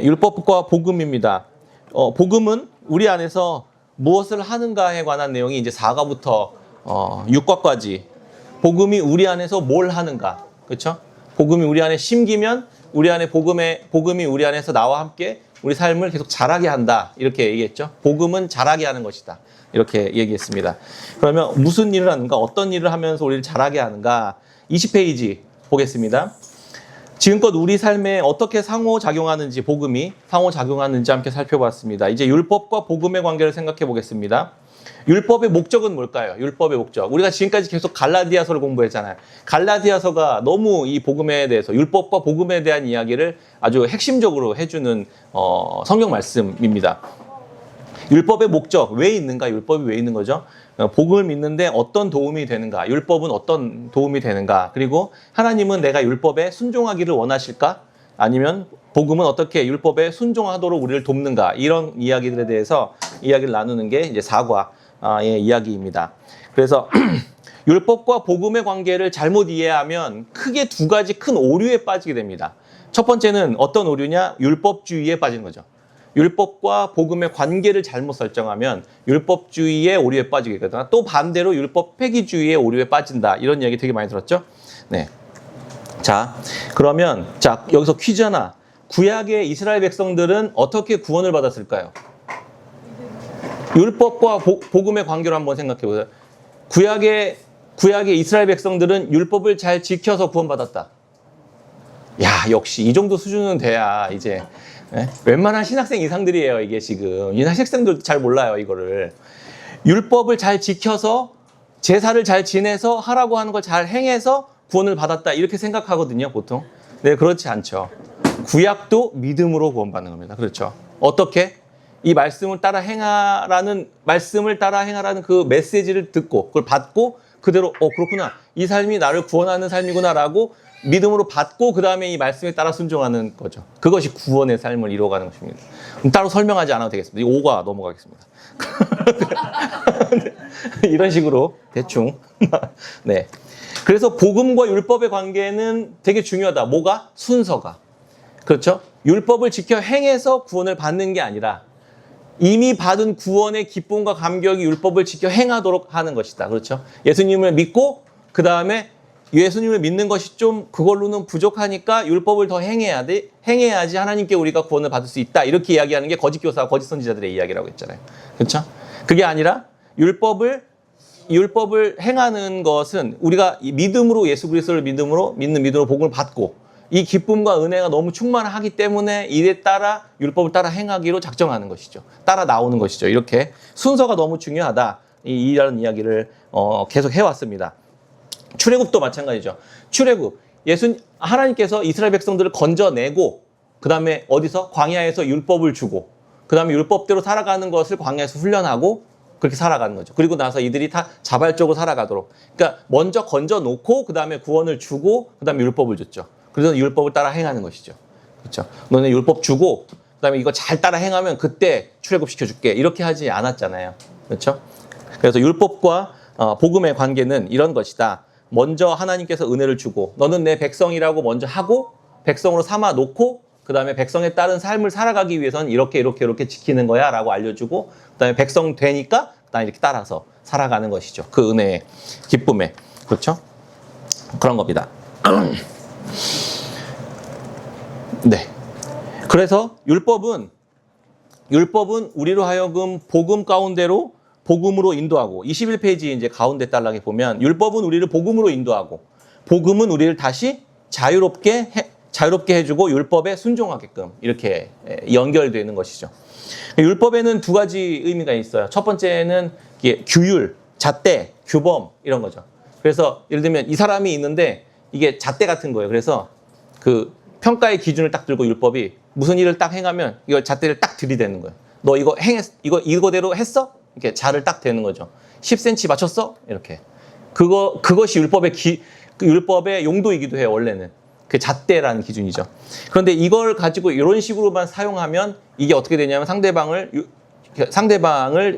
율법과 복음입니다. 복음은 우리 안에서 무엇을 하는가에 관한 내용이 이제 4과부터 6과까지 복음이 우리 안에서 뭘 하는가, 그렇죠? 복음이 우리 안에 심기면 우리 안에 복음이 우리 안에서 나와 함께 우리 삶을 계속 자라게 한다, 이렇게 얘기했죠. 복음은 자라게 하는 것이다, 이렇게 얘기했습니다. 그러면 무슨 일을 하는가, 어떤 일을 하면서 우리를 자라게 하는가, 20페이지 보겠습니다. 지금껏 우리 삶에 어떻게 상호작용하는지, 복음이 상호작용하는지 함께 살펴봤습니다. 이제 율법과 복음의 관계를 생각해 보겠습니다. 율법의 목적은 뭘까요? 율법의 목적. 우리가 지금까지 계속 갈라디아서를 공부했잖아요. 갈라디아서가 너무 이 복음에 대해서, 율법과 복음에 대한 이야기를 아주 핵심적으로 해주는 성경 말씀입니다. 율법의 목적, 왜 있는가? 율법이 왜 있는 거죠? 복음을 믿는데 어떤 도움이 되는가? 율법은 어떤 도움이 되는가? 그리고 하나님은 내가 율법에 순종하기를 원하실까? 아니면 복음은 어떻게 율법에 순종하도록 우리를 돕는가? 이런 이야기들에 대해서 이야기를 나누는 게 이제 4과의 이야기입니다. 그래서 율법과 복음의 관계를 잘못 이해하면 크게 두 가지 큰 오류에 빠지게 됩니다. 첫 번째는 어떤 오류냐? 율법주의에 빠지는 거죠. 율법과 복음의 관계를 잘못 설정하면 율법주의의 오류에 빠지게 되거나, 또 반대로 율법 폐기주의의 오류에 빠진다, 이런 이야기 되게 많이 들었죠. 네. 자, 그러면 여기서 퀴즈 하나. 구약의 이스라엘 백성들은 어떻게 구원을 받았을까요? 율법과 복음의 관계로 한번 생각해 보세요. 구약의 이스라엘 백성들은 율법을 잘 지켜서 구원받았다. 야, 역시 이 정도 수준은 돼야 이제, 네? 웬만한 신학생 이상들이에요, 이게 지금. 신학생들도 잘 몰라요, 이거를. 율법을 잘 지켜서, 제사를 잘 지내서, 하라고 하는 걸 잘 행해서 구원을 받았다, 이렇게 생각하거든요, 보통. 네, 그렇지 않죠. 구약도 믿음으로 구원받는 겁니다. 그렇죠. 어떻게? 이 말씀을 따라 행하라는 그 메시지를 듣고, 그걸 받고, 그대로, 그렇구나, 이 삶이 나를 구원하는 삶이구나라고 믿음으로 받고, 그 다음에 이 말씀에 따라 순종하는 거죠. 그것이 구원의 삶을 이루어가는 것입니다. 따로 설명하지 않아도 되겠습니다. 이 5과 넘어가겠습니다. 이런 식으로 대충. 네. 그래서 복음과 율법의 관계는 되게 중요하다. 뭐가? 순서가. 그렇죠? 율법을 지켜 행해서 구원을 받는 게 아니라 이미 받은 구원의 기쁨과 감격이 율법을 지켜 행하도록 하는 것이다. 그렇죠? 예수님을 믿고, 그 다음에 예수님을 믿는 것이 좀 그걸로는 부족하니까 율법을 더 행해야지 하나님께 우리가 구원을 받을 수 있다, 이렇게 이야기하는 게 거짓 교사와 거짓 선지자들의 이야기라고 했잖아요. 그렇죠? 그게 아니라 율법을 행하는 것은 우리가 믿음으로, 예수 그리스도를 믿는 믿음으로 복음을 받고, 이 기쁨과 은혜가 너무 충만하기 때문에 이에 따라 율법을 따라 행하기로 작정하는 것이죠. 따라 나오는 것이죠. 이렇게 순서가 너무 중요하다, 이런 이야기를 계속 해왔습니다. 출애굽도 마찬가지죠. 출애굽, 하나님께서 이스라엘 백성들을 건져내고, 그 다음에 어디서? 광야에서 율법을 주고, 그 다음에 율법대로 살아가는 것을 광야에서 훈련하고, 그렇게 살아가는 거죠. 그리고 나서 이들이 다 자발적으로 살아가도록. 그러니까 먼저 건져놓고, 그 다음에 구원을 주고, 그 다음에 율법을 줬죠. 그래서 율법을 따라 행하는 것이죠. 그렇죠? 너네 율법 주고, 그 다음에 이거 잘 따라 행하면 그때 출애굽 시켜줄게, 이렇게 하지 않았잖아요. 그렇죠? 그래서 율법과 복음의 관계는 이런 것이다. 먼저 하나님께서 은혜를 주고, 너는 내 백성이라고 먼저 하고, 백성으로 삼아 놓고, 그 다음에 백성에 따른 삶을 살아가기 위해서는 이렇게 지키는 거야 라고 알려주고, 그 다음에 백성 되니까 그 다음에 이렇게 따라서 살아가는 것이죠. 그 은혜의 기쁨에. 그렇죠? 그런 겁니다. 네. 그래서 율법은 우리로 하여금 복음 가운데로, 복음으로 인도하고, 21페이지 이제 가운데 딸락에 보면, 율법은 우리를 복음으로 인도하고, 복음은 우리를 다시 자유롭게 해주고 율법에 순종하게끔 이렇게 연결되는 것이죠. 율법에는 두 가지 의미가 있어요. 첫 번째는 규율, 잣대, 규범, 이런 거죠. 그래서 예를 들면 이 사람이 있는데 이게 잣대 같은 거예요. 그래서 그 평가의 기준을 딱 들고 율법이 무슨 일을 딱 행하면 이걸 잣대를 딱 들이대는 거예요. 너 이거대로 했어? 이렇게 자를 딱 대는 거죠. 10cm 맞췄어? 이렇게. 그것이 율법의 용도이기도 해요, 원래는. 그 잣대라는 기준이죠. 그런데 이걸 가지고 이런 식으로만 사용하면 이게 어떻게 되냐면 상대방을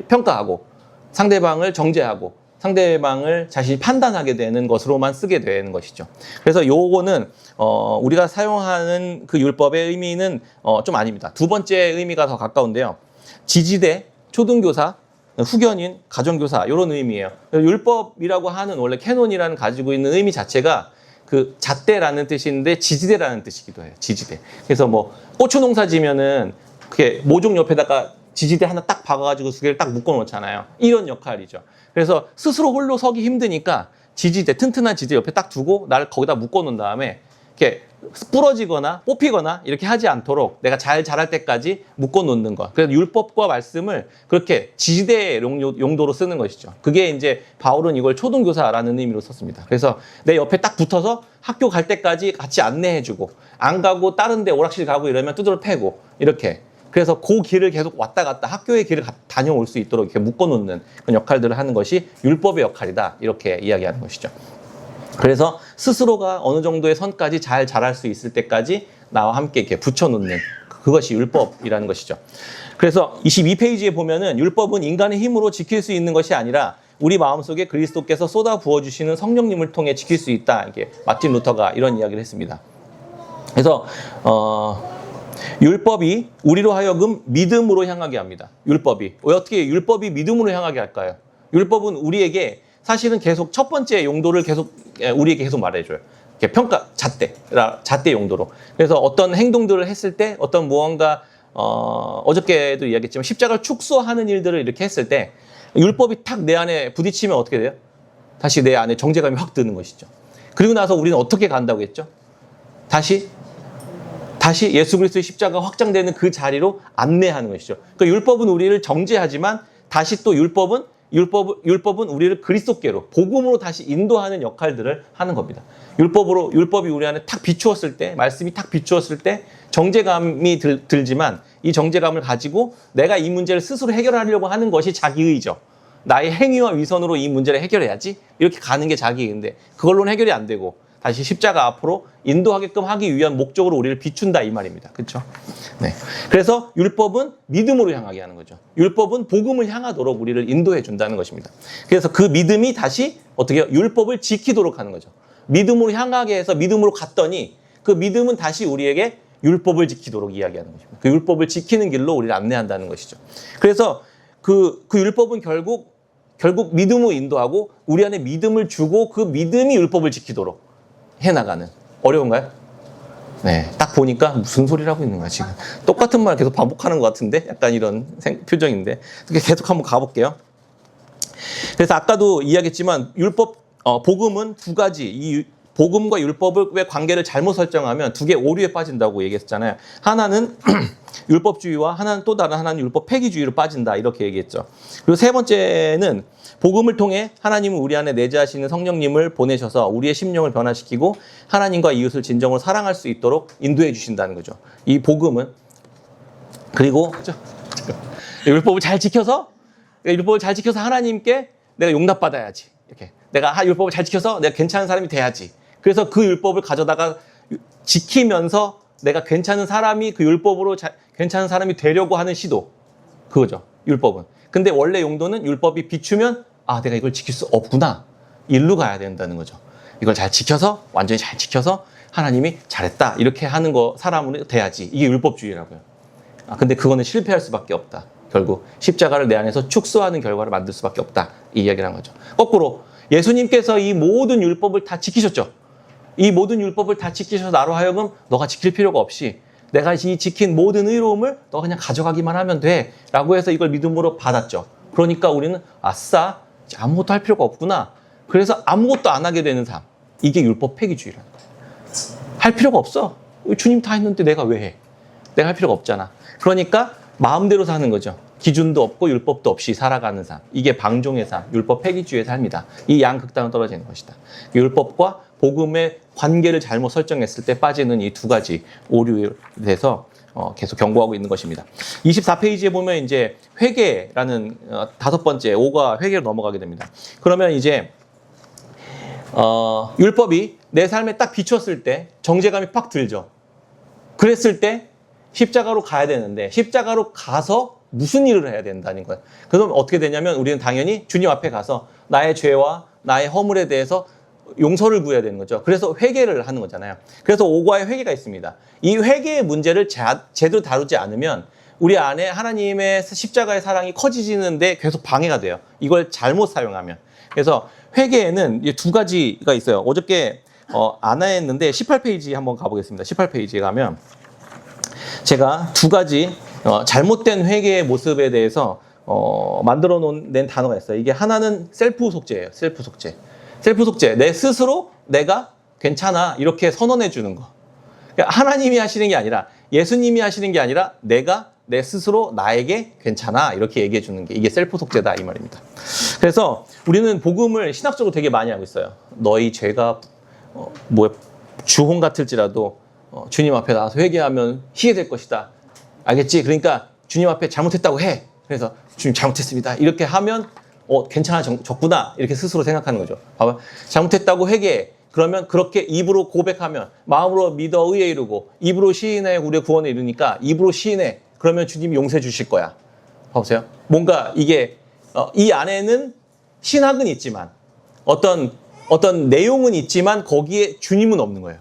평가하고, 상대방을 정죄하고, 상대방을 자신이 판단하게 되는 것으로만 쓰게 되는 것이죠. 그래서 요거는 우리가 사용하는 그 율법의 의미는 좀 아닙니다. 두 번째 의미가 더 가까운데요. 지지대, 초등교사, 후견인, 가정교사 이런 의미예요. 율법이라고 하는 원래 캐논이라는 가지고 있는 의미 자체가 그 잣대라는 뜻인데 지지대라는 뜻이기도 해요. 지지대. 그래서 뭐 고추 농사 지면은 그게 모종 옆에다가 지지대 하나 딱 박아가지고 두 개를 딱 묶어 놓잖아요. 이런 역할이죠. 그래서 스스로 홀로 서기 힘드니까 지지대, 튼튼한 지지대 옆에 딱 두고 나를 거기다 묶어 놓은 다음에 이렇게 부러지거나 뽑히거나 이렇게 하지 않도록 내가 잘 자랄 때까지 묶어 놓는 것. 그래서 율법과 말씀을 그렇게 지지대 용도로 쓰는 것이죠. 그게 이제 바울은 이걸 초등교사라는 의미로 썼습니다. 그래서 내 옆에 딱 붙어서 학교 갈 때까지 같이 안내해주고 안 가고 다른 데 오락실 가고 이러면 두드러 패고 이렇게. 그래서 그 길을 계속 왔다 갔다 학교의 길을 다녀올 수 있도록 이렇게 묶어놓는 그런 역할들을 하는 것이 율법의 역할이다. 이렇게 이야기하는 것이죠. 그래서 스스로가 어느 정도의 선까지 잘 자랄 수 있을 때까지 나와 함께 이렇게 붙여놓는 그것이 율법이라는 것이죠. 그래서 22페이지에 보면은 율법은 인간의 힘으로 지킬 수 있는 것이 아니라 우리 마음속에 그리스도께서 쏟아 부어주시는 성령님을 통해 지킬 수 있다. 이게 마틴 루터가 이런 이야기를 했습니다. 그래서 율법이 우리로 하여금 믿음으로 향하게 합니다. 율법이. 왜 어떻게 율법이 믿음으로 향하게 할까요? 율법은 우리에게 사실은 계속 첫 번째 용도를 계속 우리에게 계속 말해줘요. 평가, 잣대 용도로. 그래서 어떤 행동들을 했을 때 어떤 무언가 어저께도 이야기했지만 십자가를 축소하는 일들을 이렇게 했을 때 율법이 탁 내 안에 부딪히면 어떻게 돼요? 다시 내 안에 정죄감이 확 드는 것이죠. 그리고 나서 우리는 어떻게 간다고 했죠? 다시 예수 그리스도의 십자가가 확장되는 그 자리로 안내하는 것이죠. 그러니까 율법은 우리를 정죄하지만 다시 또 율법은 우리를 그리스도께로 복음으로 다시 인도하는 역할들을 하는 겁니다. 율법이 우리 안에 탁 비추었을 때, 말씀이 탁 비추었을 때 정죄감이 들지만 이 정죄감을 가지고 내가 이 문제를 스스로 해결하려고 하는 것이 자기의죠. 나의 행위와 위선으로 이 문제를 해결해야지 이렇게 가는 게 자기의인데 그걸로는 해결이 안 되고 다시 십자가 앞으로 인도하게끔 하기 위한 목적으로 우리를 비춘다 이 말입니다. 그렇죠? 네. 그래서 율법은 믿음으로 향하게 하는 거죠. 율법은 복음을 향하도록 우리를 인도해 준다는 것입니다. 그래서 그 믿음이 다시 어떻게 해요? 율법을 지키도록 하는 거죠. 믿음으로 향하게 해서 믿음으로 갔더니 그 믿음은 다시 우리에게 율법을 지키도록 이야기하는 것입니다. 그 율법을 지키는 길로 우리를 안내한다는 것이죠. 그래서 그 율법은 결국 믿음으로 인도하고 우리 안에 믿음을 주고 그 믿음이 율법을 지키도록 해나가는. 어려운가요? 네, 딱 보니까 무슨 소리를 하고 있는 거야 지금. 똑같은 말 계속 반복하는 것 같은데 약간 이런 표정인데 계속 한번 가볼게요. 그래서 아까도 이야기했지만 복음은 두 가지, 이 복음과 율법의 관계를 잘못 설정하면 두 개 오류에 빠진다고 얘기했잖아요. 하나는 율법주의와 하나는 또 다른 하나는 율법 폐기주의로 빠진다 이렇게 얘기했죠. 그리고 세 번째는 복음을 통해 하나님은 우리 안에 내재하시는 성령님을 보내셔서 우리의 심령을 변화시키고 하나님과 이웃을 진정으로 사랑할 수 있도록 인도해 주신다는 거죠. 이 복음은 그리고 율법을 잘 지켜서 하나님께 내가 용납받아야지. 이렇게 내가 율법을 잘 지켜서 내가 괜찮은 사람이 돼야지. 그래서 그 율법을 가져다가 지키면서 내가 괜찮은 사람이 그 율법으로 괜찮은 사람이 되려고 하는 시도. 그거죠. 율법은. 근데 원래 용도는 율법이 비추면 내가 이걸 지킬 수 없구나. 일로 가야 된다는 거죠. 이걸 잘 지켜서 완전히 잘 지켜서 하나님이 잘했다. 이렇게 하는 거 사람으로 돼야지. 이게 율법주의라고요. 근데 그거는 실패할 수밖에 없다. 결국 십자가를 내 안에서 축소하는 결과를 만들 수밖에 없다. 이 이야기를 한 거죠. 거꾸로 예수님께서 이 모든 율법을 다 지키셨죠. 이 모든 율법을 다 지키셔서 나로 하여금 너가 지킬 필요가 없이 내가 이 지킨 모든 의로움을 너가 그냥 가져가기만 하면 돼 라고 해서 이걸 믿음으로 받았죠. 그러니까 우리는 아싸 아무것도 할 필요가 없구나. 그래서 아무것도 안 하게 되는 삶. 이게 율법 폐기주의라는 거예요. 할 필요가 없어. 주님 다 했는데 내가 왜 해? 내가 할 필요가 없잖아. 그러니까 마음대로 사는 거죠. 기준도 없고 율법도 없이 살아가는 삶. 이게 방종의 삶, 율법 폐기주의의 삶이다. 이 양극단으로 떨어지는 것이다. 율법과 복음의 관계를 잘못 설정했을 때 빠지는 이 두 가지 오류에 대해서 계속 경고하고 있는 것입니다. 24페이지에 보면 이제 회개라는 다섯 번째 5가 회개로 넘어가게 됩니다. 그러면 이제 율법이 내 삶에 딱 비췄을 때 정죄감이 팍 들죠. 그랬을 때 십자가로 가야 되는데 십자가로 가서 무슨 일을 해야 된다는 거예요. 그럼 어떻게 되냐면 우리는 당연히 주님 앞에 가서 나의 죄와 나의 허물에 대해서 용서를 구해야 되는 거죠. 그래서 회개를 하는 거잖아요. 그래서 오과의 회개가 있습니다. 이 회개의 문제를 제대로 다루지 않으면 우리 안에 하나님의 십자가의 사랑이 커지는데 계속 방해가 돼요. 이걸 잘못 사용하면. 그래서 회개에는 두 가지가 있어요. 어저께 안 했는데 18페이지 한번 가보겠습니다. 18페이지에 가면 제가 두 가지 잘못된 회개의 모습에 대해서 만들어 낸 단어가 있어요. 이게 하나는 셀프 속죄예요. 셀프 속죄. 셀프 속죄. 내 스스로 내가 괜찮아 이렇게 선언해 주는 거. 그러니까 하나님이 하시는 게 아니라 예수님이 하시는 게 아니라 내가 내 스스로 나에게 괜찮아 이렇게 얘기해 주는 게 이게 셀프 속죄다 이 말입니다. 그래서 우리는 복음을 신학적으로 되게 많이 하고 있어요. 너희 죄가 주홍 같을지라도 주님 앞에 나와서 회개하면 희게 될 것이다. 알겠지? 그러니까 주님 앞에 잘못했다고 해. 그래서 주님 잘못했습니다. 이렇게 하면 괜찮아졌구나 이렇게 스스로 생각하는 거죠. 봐봐. 잘못했다고 회개해. 그러면 그렇게 입으로 고백하면 마음으로 믿어 의에 이르고 입으로 시인해 우리의 구원에 이르니까 입으로 시인해. 그러면 주님이 용서해 주실 거야. 봐보세요. 뭔가 이게 이 안에는 신학은 있지만 어떤 내용은 있지만 거기에 주님은 없는 거예요.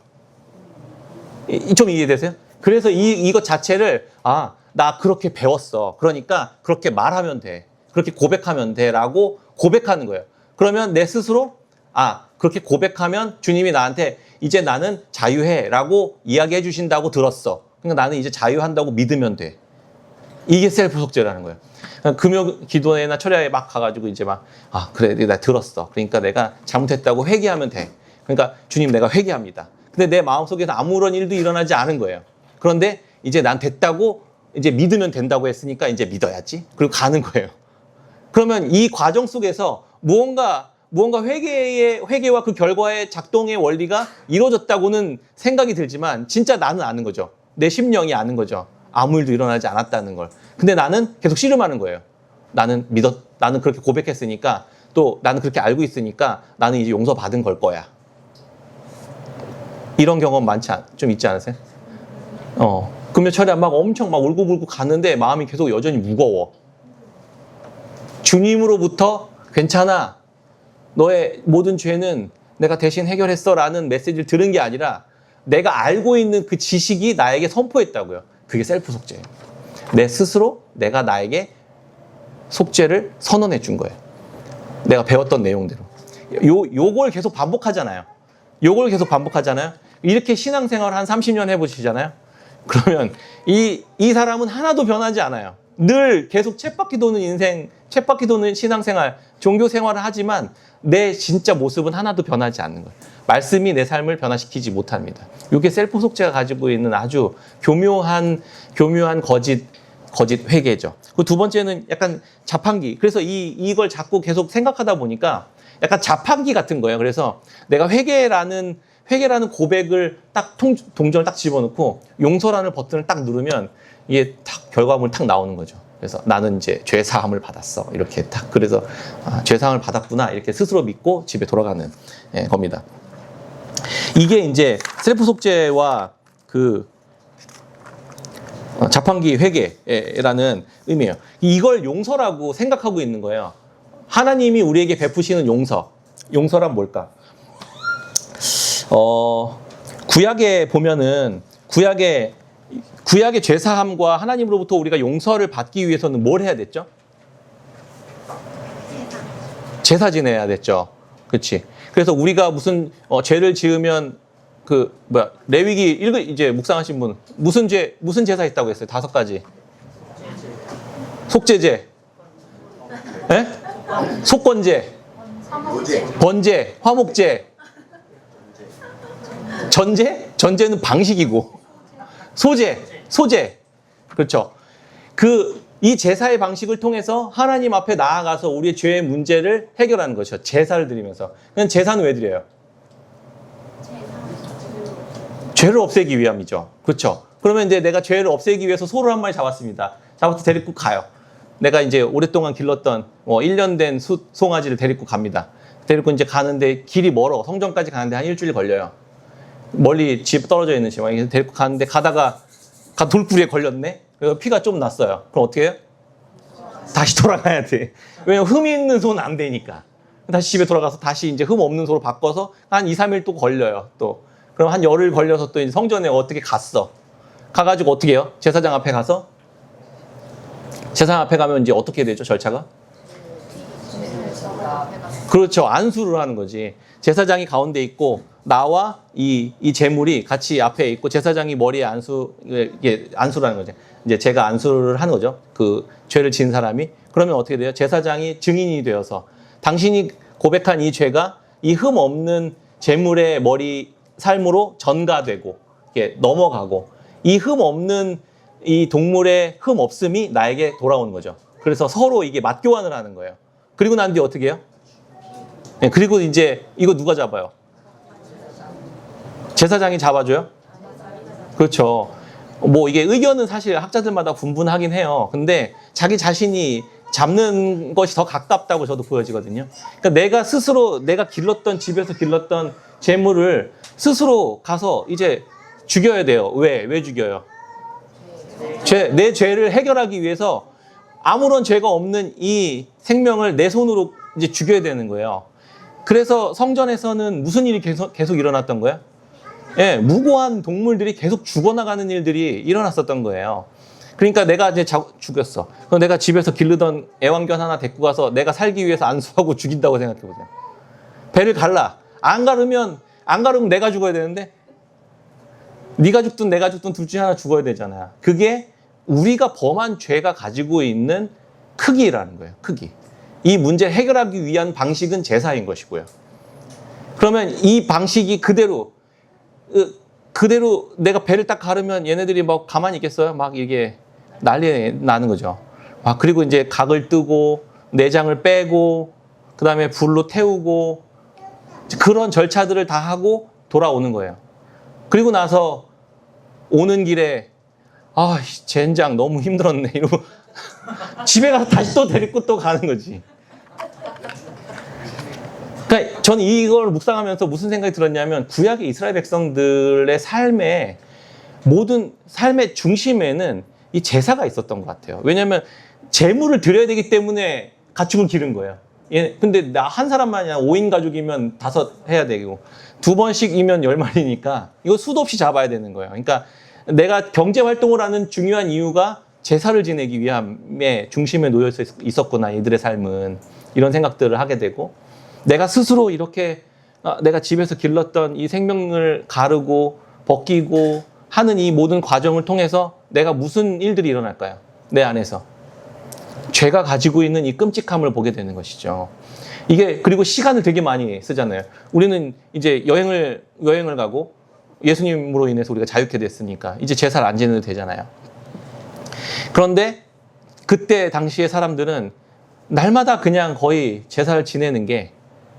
좀 이해되세요? 그래서 이것 자체를 나 그렇게 배웠어. 그러니까 그렇게 말하면 돼. 그렇게 고백하면 돼. 라고 고백하는 거예요. 그러면 내 스스로 그렇게 고백하면 주님이 나한테 이제 나는 자유해. 라고 이야기해 주신다고 들었어. 그러니까 나는 이제 자유한다고 믿으면 돼. 이게 셀프 속죄라는 거예요. 금요 기도회나 철야에 막 가가지고 이제 그래, 내가 들었어. 그러니까 내가 잘못했다고 회개하면 돼. 그러니까 주님 내가 회개합니다. 근데 내 마음속에서 아무런 일도 일어나지 않은 거예요. 그런데 이제 난 됐다고 이제 믿으면 된다고 했으니까 이제 믿어야지. 그리고 가는 거예요. 그러면 이 과정 속에서 무언가 회개와 그 결과의 작동의 원리가 이루어졌다고는 생각이 들지만 진짜 나는 아는 거죠. 내 심령이 아는 거죠. 아무 일도 일어나지 않았다는 걸. 근데 나는 계속 씨름하는 거예요. 나는 그렇게 고백했으니까 또 나는 그렇게 알고 있으니까 나는 이제 용서받은 걸 거야. 이런 경험 좀 있지 않으세요? 금요철에 엄청 울고불고 갔는데 마음이 계속 여전히 무거워. 주님으로부터 괜찮아. 너의 모든 죄는 내가 대신 해결했어 라는 메시지를 들은 게 아니라 내가 알고 있는 그 지식이 나에게 선포했다고요. 그게 셀프 속죄예요. 내 스스로 내가 나에게 속죄를 선언해 준 거예요. 내가 배웠던 내용대로. 요걸 계속 반복하잖아요. 이렇게 신앙생활 한 30년 해보시잖아요. 그러면 이 사람은 하나도 변하지 않아요. 늘 계속 쳇바퀴 도는 인생, 쳇바퀴 도는 신앙생활, 종교생활을 하지만 내 진짜 모습은 하나도 변하지 않는 거예요. 말씀이 내 삶을 변화시키지 못합니다. 이게 셀프 속죄가 가지고 있는 아주 교묘한 거짓 회개죠. 그 두 번째는 약간 자판기. 그래서 이걸 자꾸 계속 생각하다 보니까 약간 자판기 같은 거예요. 그래서 내가 회개라는 고백을 딱 동전을 딱 집어넣고 용서라는 버튼을 딱 누르면 이게 딱 결과물이 딱 나오는 거죠. 그래서 나는 이제 죄 사함을 받았어. 이렇게 딱 그래서 죄 사함을 받았구나 이렇게 스스로 믿고 집에 돌아가는 겁니다. 이게 이제 셀프 속죄와 그 자판기 회개라는 의미예요. 이걸 용서라고 생각하고 있는 거예요. 하나님이 우리에게 베푸시는 용서란 뭘까? 구약에 보면은 구약의 죄사함과 하나님으로부터 우리가 용서를 받기 위해서는 뭘 해야 됐죠? 제사 지내야 됐죠. 그렇지. 그래서 우리가 무슨 죄를 지으면 레위기 이제 묵상하신 분 무슨 제사 있다고 했어요? 5가지. 속죄제, 속건제, 번제, 화목제, 전제는 방식이고 소제. 그렇죠. 이 제사의 방식을 통해서 하나님 앞에 나아가서 우리의 죄의 문제를 해결하는 것이죠. 제사를 드리면서. 그럼 제사는 왜 드려요? 죄를 없애기 위함이죠. 그렇죠. 그러면 이제 내가 죄를 없애기 위해서 소를 한 마리 잡았습니다. 잡아서 데리고 가요. 내가 이제 오랫동안 길렀던 1년 된 송아지를 데리고 갑니다. 데리고 이제 가는데 길이 멀어. 성전까지 가는데 한 일주일 걸려요. 멀리 집 떨어져 있는 집 데리고 가는데 가다가 돌부리에 걸렸네. 그래서 피가 좀 났어요. 그럼 어떻게 해요? 다시 돌아가야 돼. 왜냐면 흠이 있는 소는 안 되니까. 다시 집에 돌아가서 다시 이제 흠 없는 소로 바꿔서 한 2, 3일 또 걸려요. 또. 그럼 한 열흘 걸려서 또 이제 성전에 어떻게 갔어. 가가지고 어떻게 해요? 제사장 앞에 가서? 제사장 앞에 가면 이제 어떻게 되죠, 절차가? 그렇죠. 안수를 하는 거지. 제사장이 가운데 있고, 나와 이 제물이 같이 앞에 있고, 제사장이 머리에 이게 안수라는 거죠. 이제 제가 안수를 하는 거죠. 그 죄를 지은 사람이. 그러면 어떻게 돼요? 제사장이 증인이 되어서 당신이 고백한 이 죄가 이 흠 없는 제물의 머리 삶으로 전가되고, 이렇게 넘어가고, 이 흠 없는 이 동물의 흠 없음이 나에게 돌아오는 거죠. 그래서 서로 이게 맞교환을 하는 거예요. 그리고 난 뒤에 어떻게 해요? 네, 그리고 이제 이거 누가 잡아요? 제사장이 잡아줘요? 그렇죠. 뭐 이게 의견은 사실 학자들마다 분분하긴 해요. 근데 자기 자신이 잡는 것이 더 가깝다고 저도 보여지거든요. 그러니까 내가 스스로 내가 집에서 길렀던 재물을 스스로 가서 이제 죽여야 돼요. 왜 죽여요? 내 죄를 해결하기 위해서 아무런 죄가 없는 이 생명을 내 손으로 이제 죽여야 되는 거예요. 그래서 성전에서는 무슨 일이 계속 일어났던 거예요? 예, 무고한 동물들이 계속 죽어나가는 일들이 일어났었던 거예요. 그러니까 내가 이제 죽였어. 그럼 내가 집에서 기르던 애완견 하나 데리고 가서 내가 살기 위해서 안수하고 죽인다고 생각해 보세요. 배를 갈라. 안 가르면 내가 죽어야 되는데 네가 죽든 내가 죽든 둘 중에 하나 죽어야 되잖아요. 그게 우리가 범한 죄가 가지고 있는 크기라는 거예요. 크기. 이 문제를 해결하기 위한 방식은 제사인 것이고요. 그러면 이 방식이 그대로 내가 배를 딱 가르면 얘네들이 막 가만히 있겠어요? 막 이게 난리 나는 거죠. 그리고 이제 각을 뜨고 내장을 빼고 그 다음에 불로 태우고 그런 절차들을 다 하고 돌아오는 거예요. 그리고 나서 오는 길에 젠장 너무 힘들었네 이러고 집에 가서 다시 또 데리고 또 가는 거지. 그러니까 저는 이걸 묵상하면서 무슨 생각이 들었냐면 구약의 이스라엘 백성들의 모든 삶의 중심에는 이 제사가 있었던 것 같아요. 왜냐하면 제물을 드려야 되기 때문에 가축을 기른 거예요. 근데 나 한 사람만이야 5인 가족이면 5 해야 되고 2번씩이면 10마리니까 이거 수도 없이 잡아야 되는 거예요. 그러니까 내가 경제 활동을 하는 중요한 이유가 제사를 지내기 위함의 중심에 놓여 있었구나 이들의 삶은 이런 생각들을 하게 되고 내가 스스로 이렇게 내가 집에서 길렀던 이 생명을 가르고 벗기고 하는 이 모든 과정을 통해서 내가 무슨 일들이 일어날까요? 내 안에서. 죄가 가지고 있는 이 끔찍함을 보게 되는 것이죠. 이게 그리고 시간을 되게 많이 쓰잖아요. 우리는 이제 여행을 가고 예수님으로 인해서 우리가 자유케 됐으니까 이제 제사를 안 지내도 되잖아요. 그런데 그때 당시의 사람들은 날마다 그냥 거의 제사를 지내는 게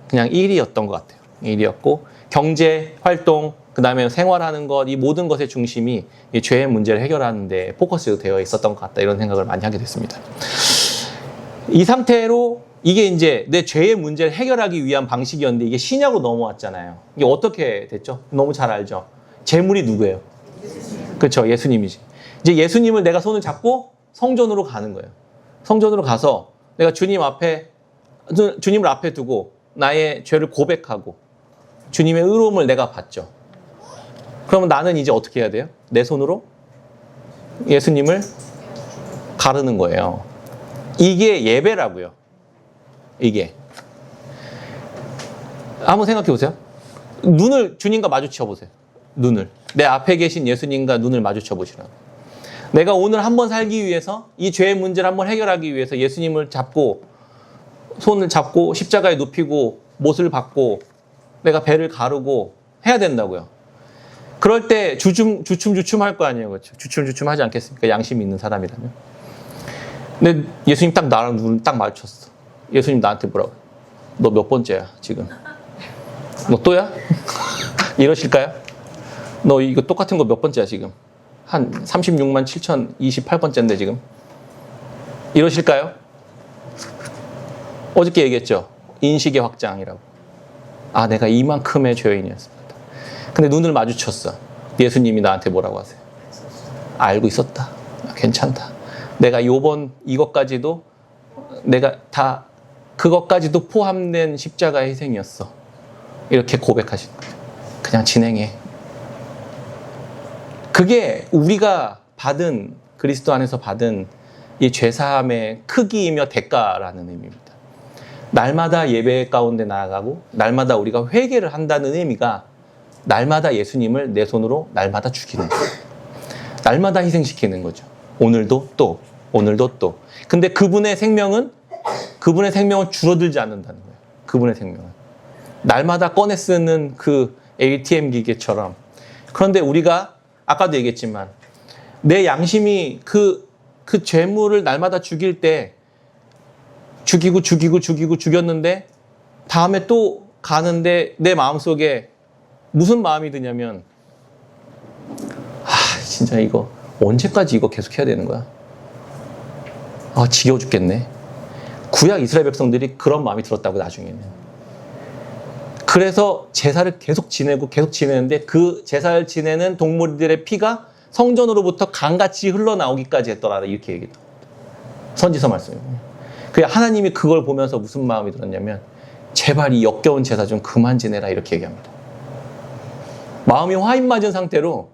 그냥 일이었던 것 같아요. 일이었고 경제 활동 그 다음에 생활하는 것 이 모든 것의 중심이 이 죄의 문제를 해결하는 데 포커스 되어 있었던 것 같다 이런 생각을 많이 하게 됐습니다. 이 상태로 이게 이제 내 죄의 문제를 해결하기 위한 방식이었는데 이게 신약으로 넘어왔잖아요. 이게 어떻게 됐죠? 너무 잘 알죠? 제물이 누구예요? 그렇죠. 예수님이지. 이제 예수님을 내가 손을 잡고 성전으로 가는 거예요. 성전으로 가서 내가 주님을 앞에 두고 나의 죄를 고백하고 주님의 의로움을 내가 받죠. 그러면 나는 이제 어떻게 해야 돼요? 내 손으로 예수님을 가르는 거예요. 이게 예배라고요. 이게. 한번 생각해 보세요. 눈을 주님과 마주쳐 보세요. 눈을. 내 앞에 계신 예수님과 눈을 마주쳐 보시라고. 내가 오늘 한번 살기 위해서 이 죄의 문제를 한번 해결하기 위해서 예수님을 손을 잡고 십자가에 눕히고 못을 받고 내가 배를 가르고 해야 된다고요. 그럴 때 주춤주춤 할 거 아니에요. 그렇죠? 주춤주춤 하지 않겠습니까? 양심이 있는 사람이라면. 근데 예수님 딱 나랑 눈을 딱 마주쳤어. 예수님 나한테 뭐라고? 너 몇 번째야 지금? 너 또야? 이러실까요? 너 이거 똑같은 거 몇 번째야 지금? 한 36만 7,028번째인데 지금? 이러실까요? 어저께 얘기했죠. 인식의 확장이라고. 내가 이만큼의 죄인이었습니다. 근데 눈을 마주쳤어. 예수님이 나한테 뭐라고 하세요? 알고 있었다. 괜찮다. 내가 이것까지도 내가 다 그것까지도 포함된 십자가의 희생이었어. 이렇게 고백하신 거예요. 그냥 진행해. 그게 우리가 받은, 그리스도 안에서 받은 이 죄사함의 크기이며 대가라는 의미입니다. 날마다 예배 가운데 나아가고 날마다 우리가 회개를 한다는 의미가 날마다 예수님을 내 손으로 날마다 죽이는 거예요. 날마다 희생시키는 거죠. 오늘도 또, 오늘도 또. 근데 그분의 생명은 줄어들지 않는다는 거예요. 그분의 생명은. 날마다 꺼내 쓰는 그 ATM 기계처럼. 그런데 우리가 아까도 얘기했지만 내 양심이 그 죄물을 날마다 죽일 때 죽였는데 다음에 또 가는데 내 마음속에 무슨 마음이 드냐면 진짜 이거 언제까지 이거 계속 해야 되는 거야? 지겨워 죽겠네. 구약 이스라엘 백성들이 그런 마음이 들었다고 나중에는. 그래서 제사를 계속 지내는데 그 제사를 지내는 동물들의 피가 성전으로부터 강같이 흘러나오기까지 했더라. 이렇게 얘기합니다. 선지서 말씀이에요. 하나님이 그걸 보면서 무슨 마음이 들었냐면 제발 이 역겨운 제사 좀 그만 지내라 이렇게 얘기합니다. 마음이 화인 맞은 상태로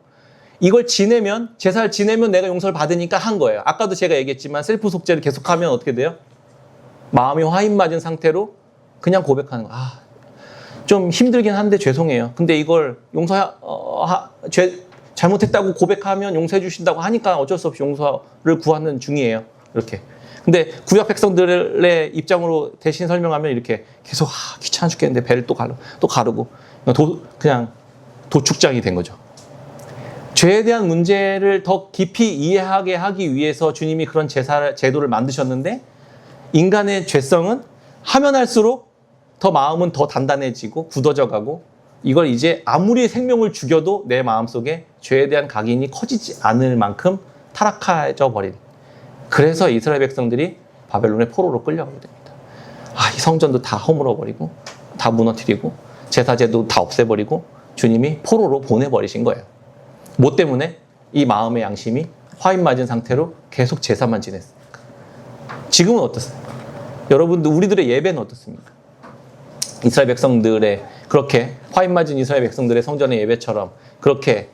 이걸 제사를 지내면 내가 용서를 받으니까 한 거예요. 아까도 제가 얘기했지만 셀프 속죄를 계속하면 어떻게 돼요? 마음이 화인 맞은 상태로 그냥 고백하는 거예요. 좀 힘들긴 한데 죄송해요. 근데 이걸 잘못했다고 고백하면 용서해 주신다고 하니까 어쩔 수 없이 용서를 구하는 중이에요. 이렇게. 근데 구약 백성들의 입장으로 대신 설명하면 이렇게 계속 귀찮아 죽겠는데 배를 또 가르고 그냥 도축장이 된 거죠. 죄에 대한 문제를 더 깊이 이해하게 하기 위해서 주님이 그런 제도를 만드셨는데 인간의 죄성은 하면 할수록 더 마음은 더 단단해지고 굳어져 가고 이걸 이제 아무리 생명을 죽여도 내 마음속에 죄에 대한 각인이 커지지 않을 만큼 타락해져 버린. 그래서 이스라엘 백성들이 바벨론의 포로로 끌려가게 됩니다. 이 성전도 다 허물어버리고 다 무너뜨리고 제사제도 다 없애버리고 주님이 포로로 보내버리신 거예요. 뭐 때문에? 이 마음의 양심이 화인 맞은 상태로 계속 제사만 지냈으니까. 지금은 어떻습니까? 여러분들 우리들의 예배는 어떻습니까? 이스라엘 백성들의 그렇게 화인 맞은 이스라엘 백성들의 성전의 예배처럼 그렇게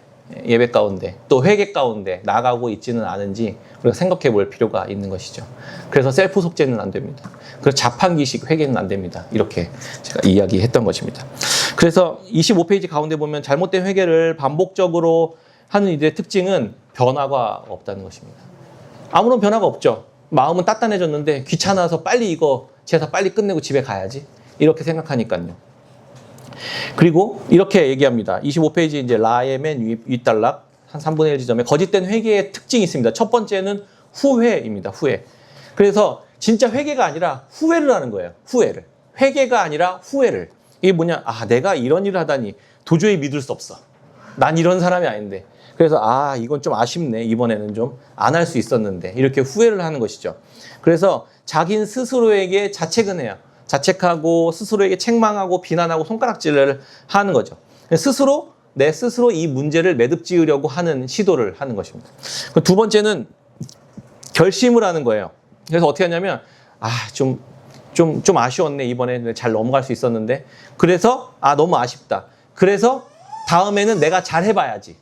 예배 가운데 또 회개 가운데 나가고 있지는 않은지 우리가 생각해 볼 필요가 있는 것이죠. 그래서 셀프 속죄는 안 됩니다. 그래서 자판기식 회개는 안 됩니다. 이렇게 제가 이야기했던 것입니다. 그래서 25페이지 가운데 보면 잘못된 회개를 반복적으로 하는 이들의 특징은 변화가 없다는 것입니다. 아무런 변화가 없죠. 마음은 단단해졌는데 귀찮아서 빨리 이거 제사 빨리 끝내고 집에 가야지. 이렇게 생각하니까요. 그리고 이렇게 얘기합니다. 25페이지 이제 라의 맨 윗단락 한 3분의 1 지점에 거짓된 회개의 특징이 있습니다. 첫 번째는 후회입니다. 후회. 그래서 진짜 회개가 아니라 후회를 하는 거예요. 후회를. 회개가 아니라 후회를. 이게 뭐냐? 내가 이런 일을 하다니 도저히 믿을 수 없어. 난 이런 사람이 아닌데. 그래서 이건 좀 아쉽네. 이번에는 좀 안 할 수 있었는데. 이렇게 후회를 하는 것이죠. 그래서 자긴 스스로에게 자책은 해요. 자책하고 스스로에게 책망하고 비난하고 손가락질을 하는 거죠. 내 스스로 이 문제를 매듭지으려고 하는 시도를 하는 것입니다. 두 번째는 결심을 하는 거예요. 그래서 어떻게 하냐면 좀 아쉬웠네. 이번에 잘 넘어갈 수 있었는데. 그래서 너무 아쉽다. 그래서 다음에는 내가 잘 해봐야지.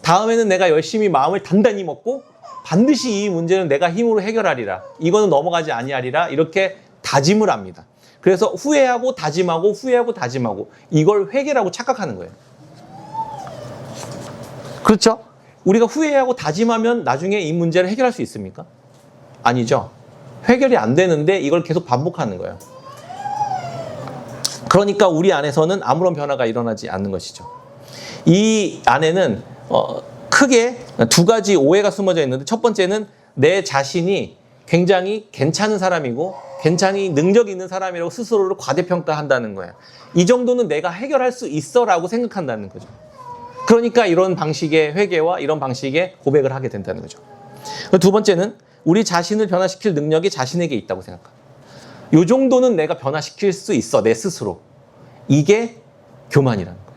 다음에는 내가 열심히 마음을 단단히 먹고 반드시 이 문제는 내가 힘으로 해결하리라. 이거는 넘어가지 아니하리라. 이렇게 다짐을 합니다. 그래서 후회하고 다짐하고 후회하고 다짐하고 이걸 회개라고 착각하는 거예요. 그렇죠? 우리가 후회하고 다짐하면 나중에 이 문제를 해결할 수 있습니까? 아니죠. 해결이 안 되는데 이걸 계속 반복하는 거예요. 그러니까 우리 안에서는 아무런 변화가 일어나지 않는 것이죠. 이 안에는 크게 두 가지 오해가 숨어져 있는데 첫 번째는 내 자신이 굉장히 괜찮은 사람이고 굉장히 능력 있는 사람이라고 스스로를 과대평가한다는 거예요. 이 정도는 내가 해결할 수 있어라고 생각한다는 거죠. 그러니까 이런 방식의 회개와 이런 방식의 고백을 하게 된다는 거죠. 두 번째는 우리 자신을 변화시킬 능력이 자신에게 있다고 생각합니다. 이 정도는 내가 변화시킬 수 있어, 내 스스로. 이게 교만이라는 거예요.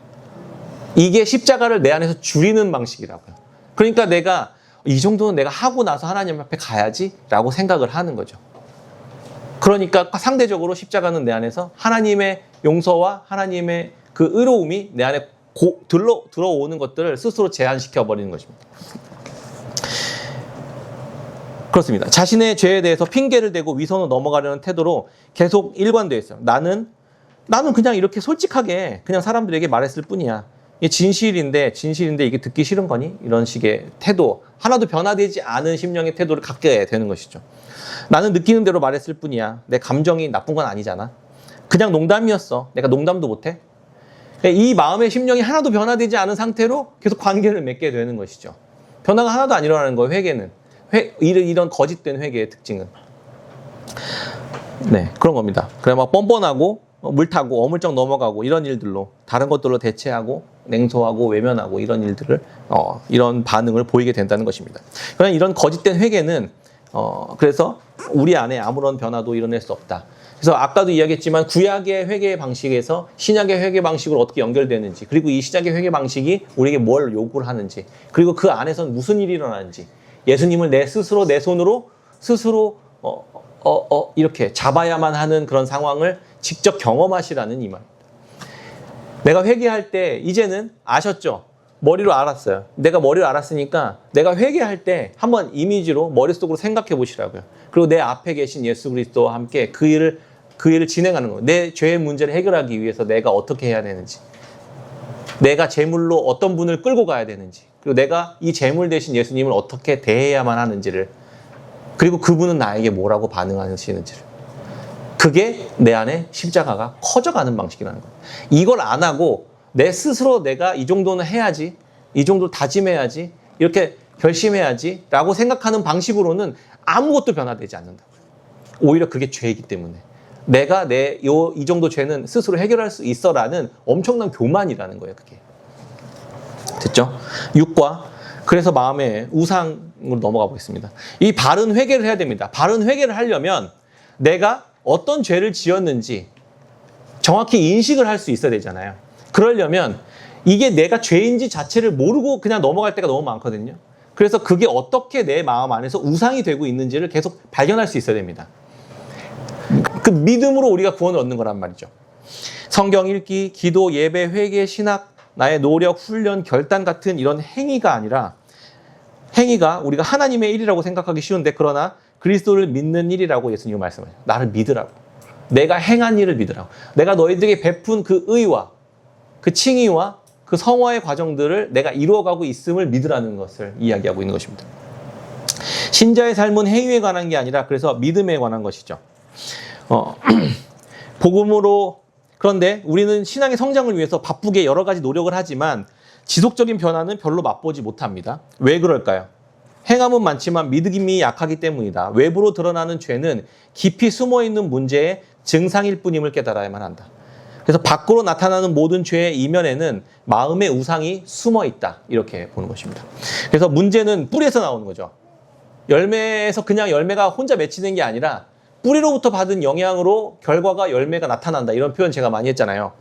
이게 십자가를 내 안에서 줄이는 방식이라고요. 그러니까 내가 이 정도는 내가 하고 나서 하나님 앞에 가야지 라고 생각을 하는 거죠. 그러니까 상대적으로 십자가는 내 안에서 하나님의 용서와 하나님의 그 의로움이 내 안에 들어오는 것들을 스스로 제한시켜 버리는 것입니다. 그렇습니다. 자신의 죄에 대해서 핑계를 대고 위선으로 넘어가려는 태도로 계속 일관되어 있어요. 나는 그냥 이렇게 솔직하게 그냥 사람들에게 말했을 뿐이야. 이게 진실인데 이게 듣기 싫은 거니? 이런 식의 태도, 하나도 변화되지 않은 심령의 태도를 갖게 되는 것이죠. 나는 느끼는 대로 말했을 뿐이야. 내 감정이 나쁜 건 아니잖아. 그냥 농담이었어. 내가 농담도 못해? 이 마음의 심령이 하나도 변화되지 않은 상태로 계속 관계를 맺게 되는 것이죠. 변화가 하나도 안 일어나는 거예요, 회개는. 이런 거짓된 회개의 특징은. 네, 그런 겁니다. 그래 막 뻔뻔하고 물 타고 어물쩍 넘어가고 이런 일들로 다른 것들로 대체하고 냉소하고 외면하고 이런 일들을 이런 반응을 보이게 된다는 것입니다. 그러나 이런 거짓된 회개는 그래서 우리 안에 아무런 변화도 일어날 수 없다. 그래서 아까도 이야기했지만 구약의 회개 방식에서 신약의 회개 방식으로 어떻게 연결되는지, 그리고 이 신약의 회개 방식이 우리에게 뭘 요구를 하는지, 그리고 그 안에서는 무슨 일이 일어나는지, 예수님을 내 손으로 스스로 이렇게 잡아야만 하는 그런 상황을 직접 경험하시라는 이 말입니다. 내가 회개할 때 이제는 아셨죠? 머리로 알았어요. 내가 머리로 알았으니까 내가 회개할 때 한번 이미지로 머릿속으로 생각해 보시라고요. 그리고 내 앞에 계신 예수 그리스도와 함께 그 일을 진행하는 거예요. 내 죄의 문제를 해결하기 위해서 내가 어떻게 해야 되는지, 내가 제물로 어떤 분을 끌고 가야 되는지, 그리고 내가 이 제물 대신 예수님을 어떻게 대해야만 하는지를, 그리고 그분은 나에게 뭐라고 반응하시는지를, 그게 내 안에 십자가가 커져가는 방식이라는 거예요. 이걸 안 하고 내 스스로 내가 이 정도는 해야지, 이 정도 다짐해야지, 이렇게 결심해야지 라고 생각하는 방식으로는 아무것도 변화되지 않는다고요. 오히려 그게 죄이기 때문에 내가 이 정도 죄는 스스로 해결할 수 있어라는 엄청난 교만이라는 거예요. 그게. 됐죠? 6과 그래서 마음의 우상으로 넘어가 보겠습니다. 이 바른 회개를 해야 됩니다. 바른 회개를 하려면 내가 어떤 죄를 지었는지 정확히 인식을 할 수 있어야 되잖아요. 그러려면 이게 내가 죄인지 자체를 모르고 그냥 넘어갈 때가 너무 많거든요. 그래서 그게 어떻게 내 마음 안에서 우상이 되고 있는지를 계속 발견할 수 있어야 됩니다. 그 믿음으로 우리가 구원을 얻는 거란 말이죠. 성경 읽기, 기도, 예배, 회개, 신학, 나의 노력, 훈련, 결단 같은 이런 행위가 아니라, 행위가 우리가 하나님의 일이라고 생각하기 쉬운데, 그러나 그리스도를 믿는 일이라고 예수님은 말씀하세요. 나를 믿으라고. 내가 행한 일을 믿으라고. 내가 너희들에게 베푼 그 의와 그 칭의와 그 성화의 과정들을 내가 이루어가고 있음을 믿으라는 것을 이야기하고 있는 것입니다. 신자의 삶은 행위에 관한 게 아니라 그래서 믿음에 관한 것이죠. 복음으로, 그런데 우리는 신앙의 성장을 위해서 바쁘게 여러 가지 노력을 하지만 지속적인 변화는 별로 맛보지 못합니다. 왜 그럴까요? 행함은 많지만 믿음이 약하기 때문이다. 외부로 드러나는 죄는 깊이 숨어있는 문제의 증상일 뿐임을 깨달아야만 한다. 그래서 밖으로 나타나는 모든 죄의 이면에는 마음의 우상이 숨어 있다. 이렇게 보는 것입니다. 그래서 문제는 뿌리에서 나오는 거죠. 열매에서 그냥 열매가 혼자 맺히는 게 아니라 뿌리로부터 받은 영향으로 결과가 열매가 나타난다. 이런 표현 제가 많이 했잖아요.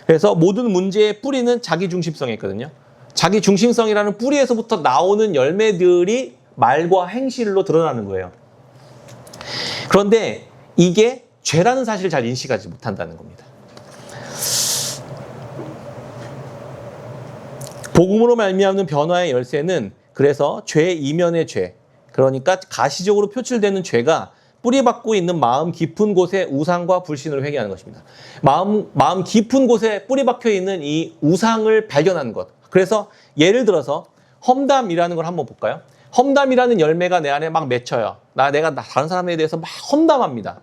그래서 모든 문제의 뿌리는 자기중심성에 있거든요. 자기중심성이라는 뿌리에서부터 나오는 열매들이 말과 행실로 드러나는 거예요. 그런데 이게 죄라는 사실을 잘 인식하지 못한다는 겁니다. 복음으로 말미암는 변화의 열쇠는 그래서 죄의 이면의 죄, 그러니까 가시적으로 표출되는 죄가 뿌리박고 있는 마음 깊은 곳에 우상과 불신을 회개하는 것입니다. 마음 깊은 곳에 뿌리박혀 있는 이 우상을 발견하는 것. 그래서 예를 들어서 험담이라는 걸 한번 볼까요? 험담이라는 열매가 내 안에 막 맺혀요. 내가 다른 사람에 대해서 막 험담합니다.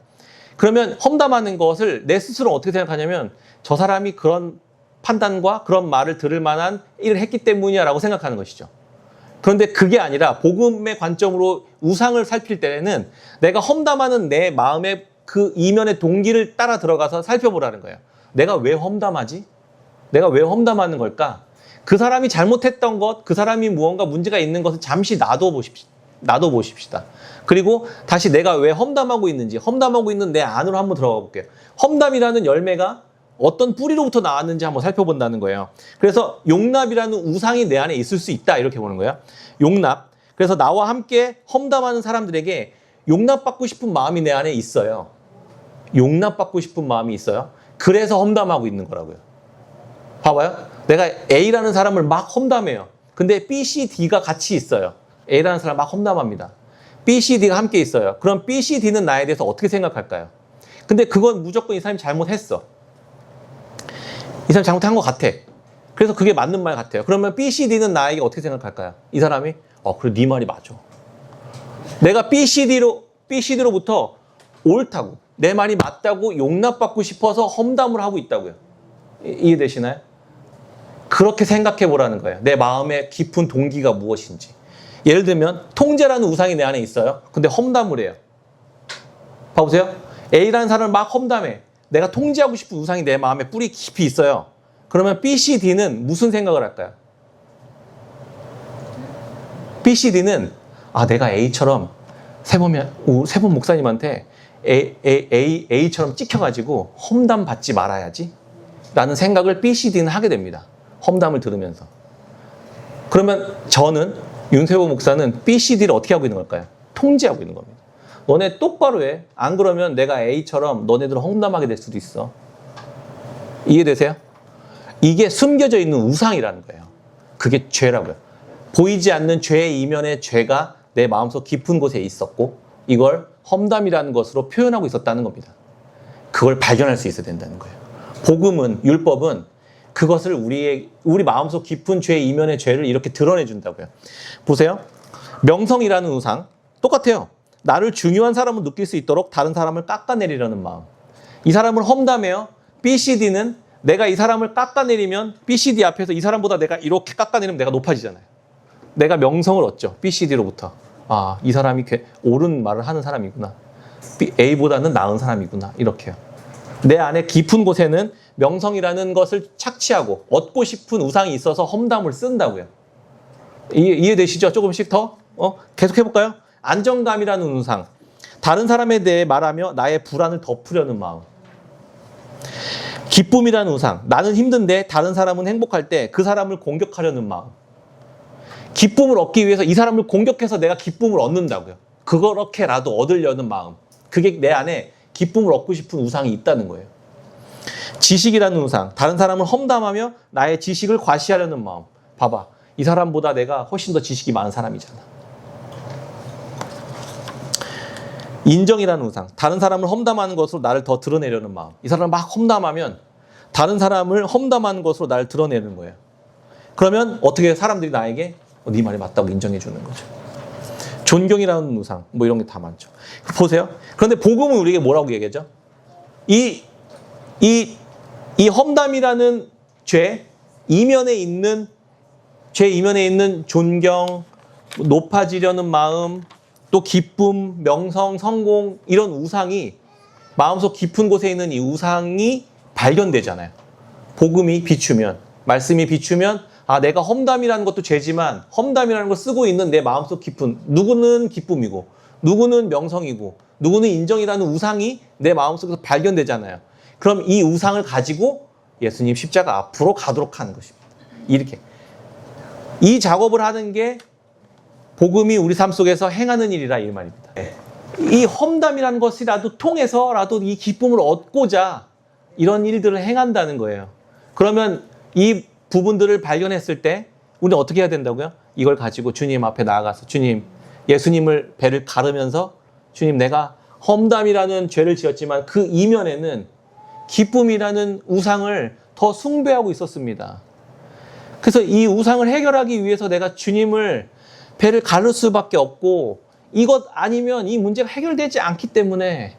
그러면 험담하는 것을 내 스스로 어떻게 생각하냐면 저 사람이 그런 판단과 그런 말을 들을 만한 일을 했기 때문이야 라고 생각하는 것이죠. 그런데 그게 아니라 복음의 관점으로 우상을 살필 때에는 내가 험담하는 내 마음의 그 이면의 동기를 따라 들어가서 살펴보라는 거예요. 내가 왜 험담하지? 내가 왜 험담하는 걸까? 그 사람이 잘못했던 것, 그 사람이 무언가 문제가 있는 것을 잠시 놔둬보십시다. 그리고 다시 내가 왜 험담하고 있는지, 험담하고 있는 내 안으로 한번 들어가 볼게요. 험담이라는 열매가 어떤 뿌리로부터 나왔는지 한번 살펴본다는 거예요. 그래서 용납이라는 우상이 내 안에 있을 수 있다. 이렇게 보는 거예요. 용납. 그래서 나와 함께 험담하는 사람들에게 용납받고 싶은 마음이 내 안에 있어요. 용납받고 싶은 마음이 있어요. 그래서 험담하고 있는 거라고요. 봐봐요. 내가 A라는 사람을 막 험담해요. 근데 B, C, D가 같이 있어요. A라는 사람 막 험담합니다. B, C, D가 함께 있어요. 그럼 B, C, D는 나에 대해서 어떻게 생각할까요? 근데 그건 무조건 이 사람이 잘못했어. 이 사람이 잘못한 것 같아. 그래서 그게 맞는 말 같아요. 그러면 B, C, D는 나에게 어떻게 생각할까요? 이 사람이 그래 네 말이 맞아. 내가 B, C, D로부터 옳다고 내 말이 맞다고 용납받고 싶어서 험담을 하고 있다고요. 이해되시나요? 그렇게 생각해 보라는 거예요. 내 마음의 깊은 동기가 무엇인지. 예를 들면 통제라는 우상이 내 안에 있어요. 근데 험담을 해요. 봐보세요. A라는 사람을 막 험담해. 내가 통제하고 싶은 우상이 내 마음에 뿌리 깊이 있어요. 그러면 B, C, D는 무슨 생각을 할까요? B, C, D는 내가 A처럼 세번 목사님한테 A처럼 찍혀가지고 험담 받지 말아야지 라는 생각을 B, C, D는 하게 됩니다. 험담을 들으면서. 그러면 저는 윤세호 목사는 B, C, D를 어떻게 하고 있는 걸까요? 통제하고 있는 겁니다. 너네 똑바로 해. 안 그러면 내가 A처럼 너네들을 험담하게 될 수도 있어. 이해되세요? 이게 숨겨져 있는 우상이라는 거예요. 그게 죄라고요. 보이지 않는 죄의 이면의 죄가 내 마음속 깊은 곳에 있었고 이걸 험담이라는 것으로 표현하고 있었다는 겁니다. 그걸 발견할 수 있어야 된다는 거예요. 복음은, 율법은 그것을 우리 마음속 깊은 죄의 이면의 죄를 이렇게 드러내준다고요. 보세요. 명성이라는 우상 똑같아요. 나를 중요한 사람으로 느낄 수 있도록 다른 사람을 깎아내리려는 마음. 이 사람을 험담해요. B, C, D는 내가 이 사람을 깎아내리면 B, C, D 앞에서 이 사람보다 내가 이렇게 깎아내리면 내가 높아지잖아요. 내가 명성을 얻죠. B, C, D로부터. 이 사람이 옳은 말을 하는 사람이구나. A보다는 나은 사람이구나. 이렇게요. 내 안에 깊은 곳에는 명성이라는 것을 착취하고 얻고 싶은 우상이 있어서 험담을 쓴다고요. 이해되시죠? 조금씩 더 계속 해볼까요? 안정감이라는 우상. 다른 사람에 대해 말하며 나의 불안을 덮으려는 마음. 기쁨이라는 우상. 나는 힘든데 다른 사람은 행복할 때 그 사람을 공격하려는 마음. 기쁨을 얻기 위해서 이 사람을 공격해서 내가 기쁨을 얻는다고요. 그렇게라도 얻으려는 마음. 그게 내 안에 기쁨을 얻고 싶은 우상이 있다는 거예요. 지식이라는 우상. 다른 사람을 험담하며 나의 지식을 과시하려는 마음. 봐봐. 이 사람보다 내가 훨씬 더 지식이 많은 사람이잖아. 인정이라는 우상. 다른 사람을 험담하는 것으로 나를 더 드러내려는 마음. 이 사람을 막 험담하면 다른 사람을 험담하는 것으로 나를 드러내는 거예요. 그러면 어떻게 사람들이 나에게 네 말이 맞다고 인정해 주는 거죠. 존경이라는 우상. 이런 게 다 많죠. 보세요. 그런데 복음은 우리에게 뭐라고 얘기하죠? 이 험담이라는 죄 이면에 있는 존경, 높아지려는 마음, 또 기쁨, 명성, 성공 이런 우상이 마음속 깊은 곳에 있는 이 우상이 발견되잖아요. 복음이 비추면, 말씀이 비추면 내가 험담이라는 것도 죄지만 험담이라는 걸 쓰고 있는 내 마음속 깊은 누구는 기쁨이고 누구는 명성이고 누구는 인정이라는 우상이 내 마음속에서 발견되잖아요. 그럼 이 우상을 가지고 예수님 십자가 앞으로 가도록 하는 것입니다. 이렇게. 이 작업을 하는 게 복음이 우리 삶 속에서 행하는 일이라 이 말입니다. 이 험담이라는 것이라도 통해서라도 이 기쁨을 얻고자 이런 일들을 행한다는 거예요. 그러면 이 부분들을 발견했을 때 우리는 어떻게 해야 된다고요? 이걸 가지고 주님 앞에 나아가서 주님, 예수님을 배를 가르면서 주님 내가 험담이라는 죄를 지었지만 그 이면에는 기쁨이라는 우상을 더 숭배하고 있었습니다. 그래서 이 우상을 해결하기 위해서 내가 주님을 배를 가를 수밖에 없고 이것 아니면 이 문제가 해결되지 않기 때문에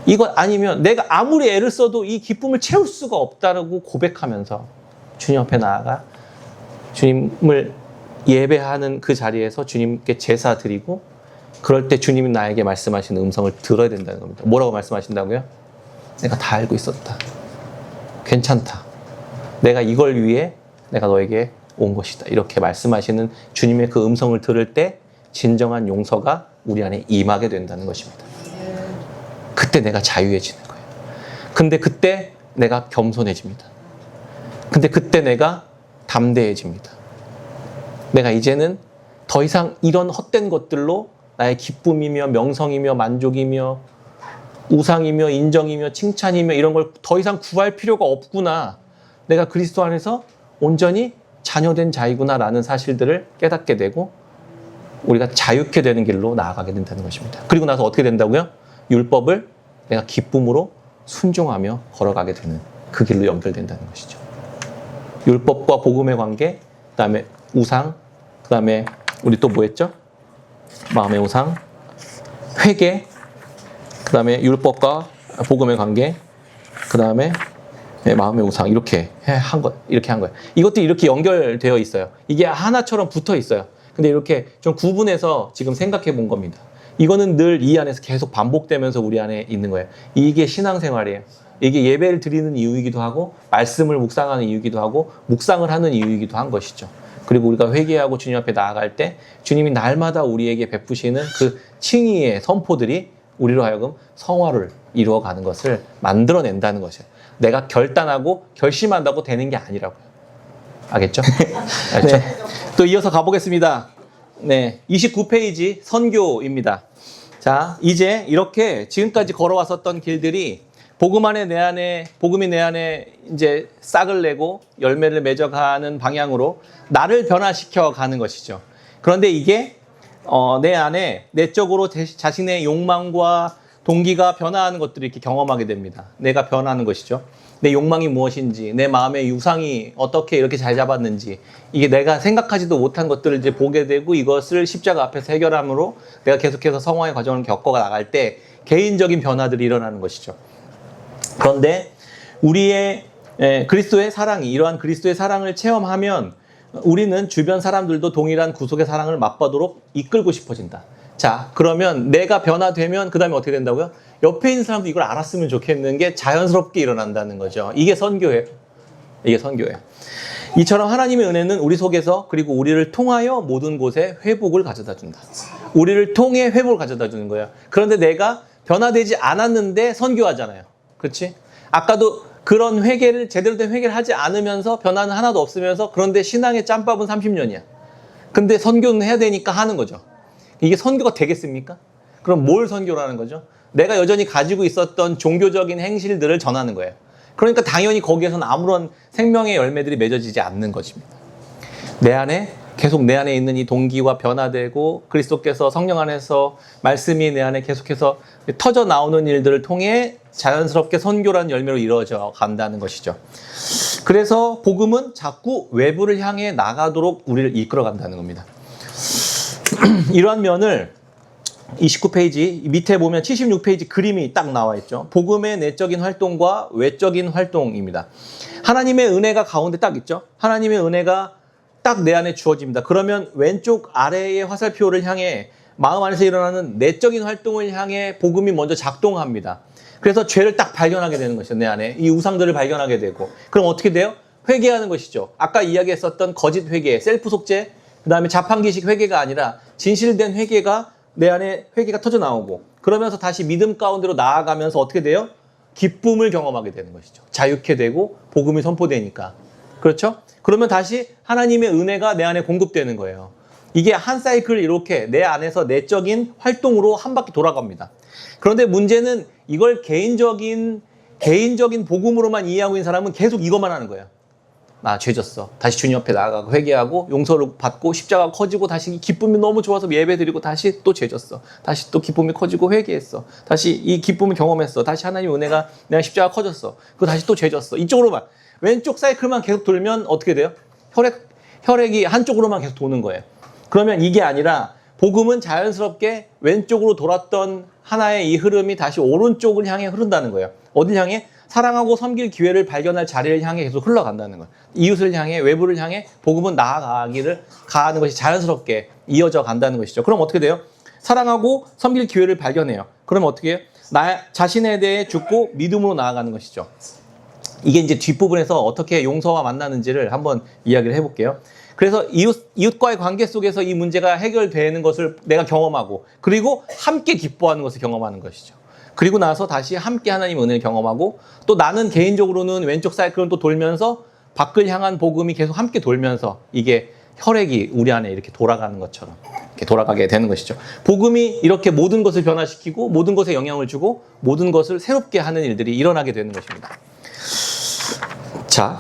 이것 아니면 내가 아무리 애를 써도 이 기쁨을 채울 수가 없다고 고백하면서 주님 앞에 나아가 주님을 예배하는 그 자리에서 주님께 제사 드리고 그럴 때 주님이 나에게 말씀하시는 음성을 들어야 된다는 겁니다. 뭐라고 말씀하신다고요? 내가 다 알고 있었다. 괜찮다. 내가 이걸 위해 내가 너에게 온 것이다. 이렇게 말씀하시는 주님의 그 음성을 들을 때 진정한 용서가 우리 안에 임하게 된다는 것입니다. 그때 내가 자유해지는 거예요. 근데 그때 내가 겸손해집니다. 근데 그때 내가 담대해집니다. 내가 이제는 더 이상 이런 헛된 것들로 나의 기쁨이며 명성이며 만족이며 우상이며 인정이며 칭찬이며 이런 걸 더 이상 구할 필요가 없구나. 내가 그리스도 안에서 온전히 자녀된 자이구나라는 사실들을 깨닫게 되고 우리가 자유케 되는 길로 나아가게 된다는 것입니다. 그리고 나서 어떻게 된다고요? 율법을 내가 기쁨으로 순종하며 걸어가게 되는 그 길로 연결된다는 것이죠. 율법과 복음의 관계, 그 다음에 우상, 그 다음에 우리 또 뭐 했죠? 마음의 우상, 회개, 그 다음에 율법과 복음의 관계, 그 다음에 마음의 우상 이렇게 한 거예요. 이것들이 이렇게 연결되어 있어요. 이게 하나처럼 붙어 있어요. 근데 이렇게 좀 구분해서 지금 생각해 본 겁니다. 이거는 늘 이 안에서 계속 반복되면서 우리 안에 있는 거예요. 이게 신앙생활이에요. 이게 예배를 드리는 이유이기도 하고 말씀을 묵상하는 이유이기도 하고 묵상을 하는 이유이기도 한 것이죠. 그리고 우리가 회개하고 주님 앞에 나아갈 때 주님이 날마다 우리에게 베푸시는 그 칭의의 선포들이 우리로 하여금 성화를 이루어가는 것을 만들어낸다는 것이에요. 내가 결단하고 결심한다고 되는 게 아니라고요. 알겠죠? 알겠죠? 네. 또 이어서 가보겠습니다. 네, 29페이지 선교입니다. 자, 이제 이렇게 지금까지 걸어왔었던 길들이 복음이 내 안에 이제 싹을 내고 열매를 맺어가는 방향으로 나를 변화시켜 가는 것이죠. 그런데 이게 내 안에 내적으로 자신의 욕망과 동기가 변화하는 것들을 이렇게 경험하게 됩니다. 내가 변하는 것이죠. 내 욕망이 무엇인지, 내 마음의 유상이 어떻게 이렇게 잘 잡았는지, 이게 내가 생각하지도 못한 것들을 이제 보게 되고 이것을 십자가 앞에서 해결함으로 내가 계속해서 성화의 과정을 겪어 나갈 때 개인적인 변화들이 일어나는 것이죠. 그런데 우리의 그리스도의 사랑이, 이러한 그리스도의 사랑을 체험하면 우리는 주변 사람들도 동일한 구속의 사랑을 맛보도록 이끌고 싶어진다. 자, 그러면 내가 변화되면 그 다음에 어떻게 된다고요? 옆에 있는 사람도 이걸 알았으면 좋겠는 게 자연스럽게 일어난다는 거죠. 이게 선교예요. 이게 선교예요. 이처럼 하나님의 은혜는 우리 속에서 그리고 우리를 통하여 모든 곳에 회복을 가져다 준다. 우리를 통해 회복을 가져다 주는 거예요. 그런데 내가 변화되지 않았는데 선교하잖아요. 그렇지? 아까도 그런 회개를 제대로 된 회개를 하지 않으면서 변화는 하나도 없으면서 그런데 신앙의 짬밥은 30년이야. 근데 선교는 해야 되니까 하는 거죠. 이게 선교가 되겠습니까? 그럼 뭘 선교라는 거죠? 내가 여전히 가지고 있었던 종교적인 행실들을 전하는 거예요. 그러니까 당연히 거기에서는 아무런 생명의 열매들이 맺어지지 않는 것입니다. 계속 내 안에 있는 이 동기와 변화되고 그리스도께서 성령 안에서 말씀이 내 안에 계속해서 터져 나오는 일들을 통해 자연스럽게 선교라는 열매로 이루어져 간다는 것이죠. 그래서 복음은 자꾸 외부를 향해 나가도록 우리를 이끌어 간다는 겁니다. 이러한 면을 29페이지 밑에 보면 76페이지 그림이 딱 나와 있죠. 복음의 내적인 활동과 외적인 활동입니다. 하나님의 은혜가 가운데 딱 있죠. 하나님의 은혜가 딱 내 안에 주어집니다. 그러면 왼쪽 아래의 화살표를 향해 마음 안에서 일어나는 내적인 활동을 향해 복음이 먼저 작동합니다. 그래서 죄를 딱 발견하게 되는 것이죠. 내 안에 이 우상들을 발견하게 되고 그럼 어떻게 돼요? 회개하는 것이죠. 아까 이야기했었던 거짓 회개, 셀프 속죄, 그 다음에 자판기식 회개가 아니라 진실된 회개가 내 안에 회개가 터져 나오고 그러면서 다시 믿음 가운데로 나아가면서 어떻게 돼요? 기쁨을 경험하게 되는 것이죠. 자유케 되고 복음이 선포되니까. 그렇죠? 그러면 다시 하나님의 은혜가 내 안에 공급되는 거예요. 이게 한 사이클 이렇게 내 안에서 내적인 활동으로 한 바퀴 돌아갑니다. 그런데 문제는 이걸 개인적인 복음으로만 이해하고 있는 사람은 계속 이것만 하는 거예요. 나 죄졌어. 다시 주님 앞에 나아가고 회개하고 용서를 받고 십자가가 커지고 다시 기쁨이 너무 좋아서 예배 드리고 다시 또 죄졌어. 다시 또 기쁨이 커지고 회개했어. 다시 이 기쁨을 경험했어. 다시 하나님의 은혜가 내가 십자가가 커졌어. 그거 다시 또 죄졌어. 이쪽으로만. 왼쪽 사이클만 계속 돌면 어떻게 돼요? 혈액이 한쪽으로만 계속 도는 거예요. 그러면 이게 아니라 복음은 자연스럽게 왼쪽으로 돌았던 하나의 이 흐름이 다시 오른쪽을 향해 흐른다는 거예요. 어딜 향해? 사랑하고 섬길 기회를 발견할 자리를 향해 계속 흘러간다는 거예요. 이웃을 향해, 외부를 향해 복음은 가는 것이 자연스럽게 이어져 간다는 것이죠. 그럼 어떻게 돼요? 사랑하고 섬길 기회를 발견해요. 그럼 어떻게 해요? 나 자신에 대해 죽고 믿음으로 나아가는 것이죠. 이게 이제 뒷부분에서 어떻게 용서와 만나는지를 한번 이야기를 해볼게요. 그래서 이웃과의 관계 속에서 이 문제가 해결되는 것을 내가 경험하고 그리고 함께 기뻐하는 것을 경험하는 것이죠. 그리고 나서 다시 함께 하나님의 은혜를 경험하고 또 나는 개인적으로는 왼쪽 사이클은 또 돌면서 밖을 향한 복음이 계속 함께 돌면서 이게 혈액이 우리 안에 이렇게 돌아가는 것처럼 이렇게 돌아가게 되는 것이죠. 복음이 이렇게 모든 것을 변화시키고 모든 것에 영향을 주고 모든 것을 새롭게 하는 일들이 일어나게 되는 것입니다. 자,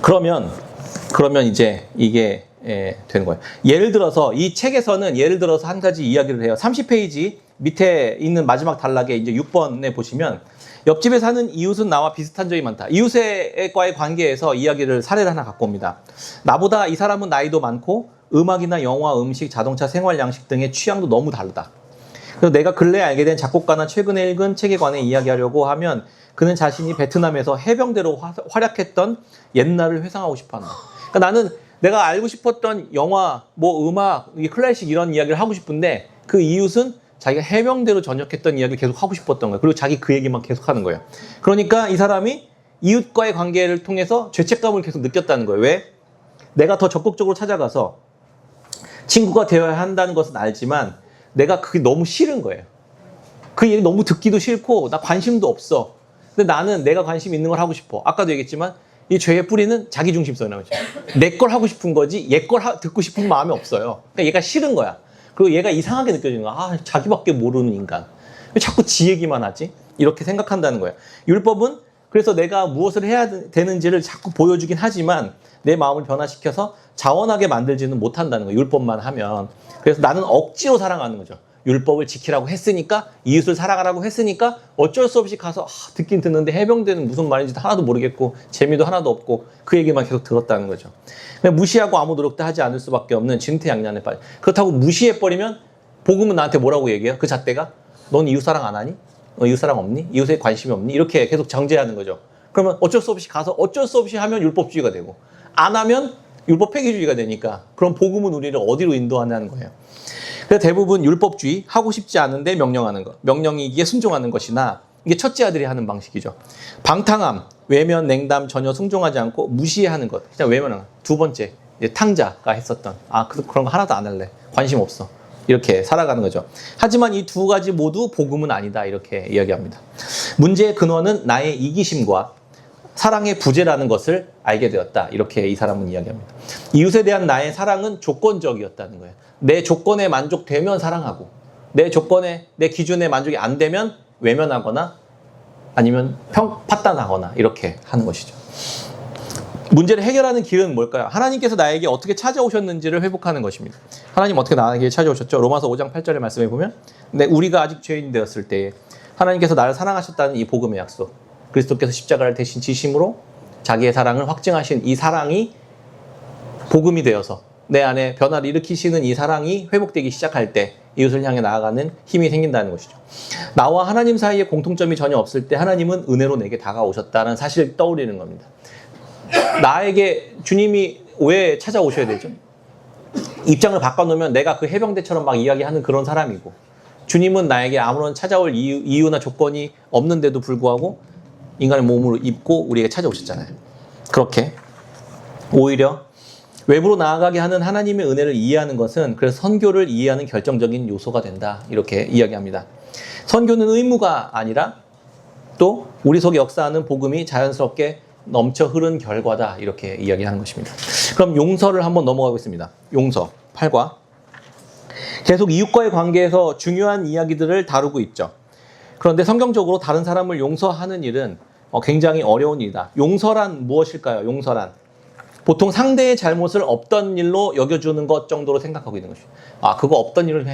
그러면 이제 이게 되는 거예요. 예를 들어서 이 책에서는 예를 들어서 한 가지 이야기를 해요. 30페이지 밑에 있는 마지막 단락에 이제 6번에 보시면 옆집에 사는 이웃은 나와 비슷한 점이 많다. 이웃과의 관계에서 이야기를 사례를 하나 갖고 옵니다. 나보다 이 사람은 나이도 많고 음악이나 영화, 음식, 자동차, 생활 양식 등의 취향도 너무 다르다. 그래서 내가 근래에 알게 된 작곡가나 최근에 읽은 책에 관해 이야기하려고 하면 그는 자신이 베트남에서 해병대로 활약했던 옛날을 회상하고 싶어한다. 그러니까 나는 내가 알고 싶었던 영화, 뭐 음악, 클래식 이런 이야기를 하고 싶은데 그 이웃은 자기가 해병대로 전역했던 이야기를 계속 하고 싶었던 거예요. 그리고 자기 그 얘기만 계속 하는 거예요. 그러니까 이 사람이 이웃과의 관계를 통해서 죄책감을 계속 느꼈다는 거예요. 왜? 내가 더 적극적으로 찾아가서 친구가 되어야 한다는 것은 알지만 내가 그게 너무 싫은 거예요. 그 얘기 너무 듣기도 싫고 나 관심도 없어. 근데 나는 내가 관심 있는 걸 하고 싶어. 아까도 얘기했지만 이 죄의 뿌리는 자기중심성이라는 거죠. 내 걸 하고 싶은 거지 얘 걸 듣고 싶은 마음이 없어요. 그러니까 얘가 싫은 거야. 그리고 얘가 이상하게 느껴지는 거야. 아, 자기밖에 모르는 인간. 왜 자꾸 지 얘기만 하지? 이렇게 생각한다는 거예요. 율법은 그래서 내가 무엇을 해야 되는지를 자꾸 보여주긴 하지만 내 마음을 변화시켜서 자원하게 만들지는 못한다는 거예요. 율법만 하면. 그래서 나는 억지로 살아가는 거죠. 율법을 지키라고 했으니까, 이웃을 사랑하라고 했으니까 어쩔 수 없이 가서 듣긴 듣는데 해병대는 무슨 말인지 하나도 모르겠고 재미도 하나도 없고 그 얘기만 계속 들었다는 거죠. 무시하고 아무 노력도 하지 않을 수밖에 없는 진퇴양난에 빠져. 그렇다고 무시해버리면 복음은 나한테 뭐라고 얘기해요? 그 잣대가? 넌 이웃 사랑 안 하니? 이웃 사랑 없니? 이웃에 관심이 없니? 이렇게 계속 정죄하는 거죠. 그러면 어쩔 수 없이 가서 어쩔 수 없이 하면 율법주의가 되고 안 하면 율법 폐기주의가 되니까 그럼 복음은 우리를 어디로 인도하냐는 거예요. 그래서 대부분 율법주의, 하고 싶지 않은데 명령하는 것, 명령이기에 순종하는 것이나 이게 첫째 아들이 하는 방식이죠. 방탕함, 외면, 냉담, 전혀 순종하지 않고 무시하는 것. 그냥 외면하는 것. 두 번째, 이제 탕자가 했었던 그런 거 하나도 안 할래. 관심 없어. 이렇게 살아가는 거죠. 하지만 이 두 가지 모두 복음은 아니다. 이렇게 이야기합니다. 문제의 근원은 나의 이기심과 사랑의 부재라는 것을 알게 되었다. 이렇게 이 사람은 이야기합니다. 이웃에 대한 나의 사랑은 조건적이었다는 거예요. 내 조건에 만족되면 사랑하고 내 기준에 만족이 안 되면 외면하거나 아니면 판단하거나 이렇게 하는 것이죠. 문제를 해결하는 길은 뭘까요? 하나님께서 나에게 어떻게 찾아오셨는지를 회복하는 것입니다. 하나님 어떻게 나에게 찾아오셨죠? 로마서 5장 8절의 말씀에 보면 우리가 아직 죄인 되었을 때에 하나님께서 나를 사랑하셨다는 이 복음의 약속, 그리스도께서 십자가를 대신 지심으로 자기의 사랑을 확증하신 이 사랑이 복음이 되어서 내 안에 변화를 일으키시는 이 사랑이 회복되기 시작할 때 이웃을 향해 나아가는 힘이 생긴다는 것이죠. 나와 하나님 사이에 공통점이 전혀 없을 때 하나님은 은혜로 내게 다가오셨다는 사실을 떠올리는 겁니다. 나에게 주님이 왜 찾아오셔야 되죠? 입장을 바꿔놓으면 내가 그 해병대처럼 막 이야기하는 그런 사람이고 주님은 나에게 아무런 찾아올 이유나 조건이 없는데도 불구하고 인간의 몸으로 입고 우리에게 찾아오셨잖아요. 그렇게 오히려 외부로 나아가게 하는 하나님의 은혜를 이해하는 것은 그래서 선교를 이해하는 결정적인 요소가 된다. 이렇게 이야기합니다. 선교는 의무가 아니라 또 우리 속에 역사하는 복음이 자연스럽게 넘쳐 흐른 결과다. 이렇게 이야기하는 것입니다. 그럼 용서를 한번 넘어가겠습니다. 용서 8과 계속 이웃과의 관계에서 중요한 이야기들을 다루고 있죠. 그런데 성경적으로 다른 사람을 용서하는 일은 굉장히 어려운 일이다. 용서란 무엇일까요? 용서란 보통 상대의 잘못을 없던 일로 여겨주는 것 정도로 생각하고 있는 것이죠. 그거 없던 일을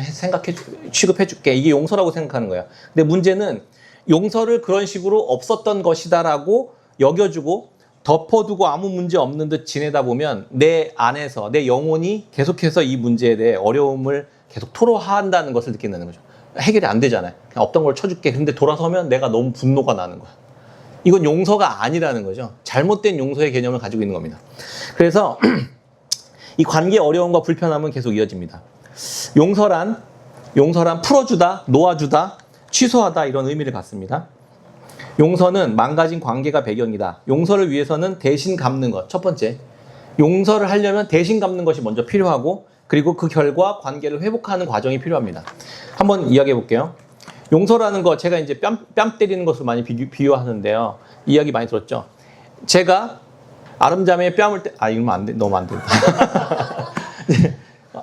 취급해줄게. 이게 용서라고 생각하는 거야. 근데 문제는 용서를 그런 식으로 없었던 것이다라고 여겨주고 덮어두고 아무 문제 없는 듯 지내다 보면 내 안에서 내 영혼이 계속해서 이 문제에 대해 어려움을 계속 토로한다는 것을 느낀다는 거죠. 해결이 안 되잖아요. 그냥 없던 걸 쳐줄게. 근데 돌아서면 내가 너무 분노가 나는 거야. 이건 용서가 아니라는 거죠. 잘못된 용서의 개념을 가지고 있는 겁니다. 그래서 이 관계의 어려움과 불편함은 계속 이어집니다. 용서란 풀어주다, 놓아주다, 취소하다 이런 의미를 갖습니다. 용서는 망가진 관계가 배경이다. 용서를 위해서는 대신 갚는 것. 첫 번째, 용서를 하려면 대신 갚는 것이 먼저 필요하고 그리고 그 결과 관계를 회복하는 과정이 필요합니다. 한번 이야기해 볼게요. 용서라는 거 제가 이제 뺨 때리는 것을 많이 비유하는데요. 이야기 많이 들었죠. 제가 아름자매의 뺨을 이러면 안 돼. 너무 안 된다.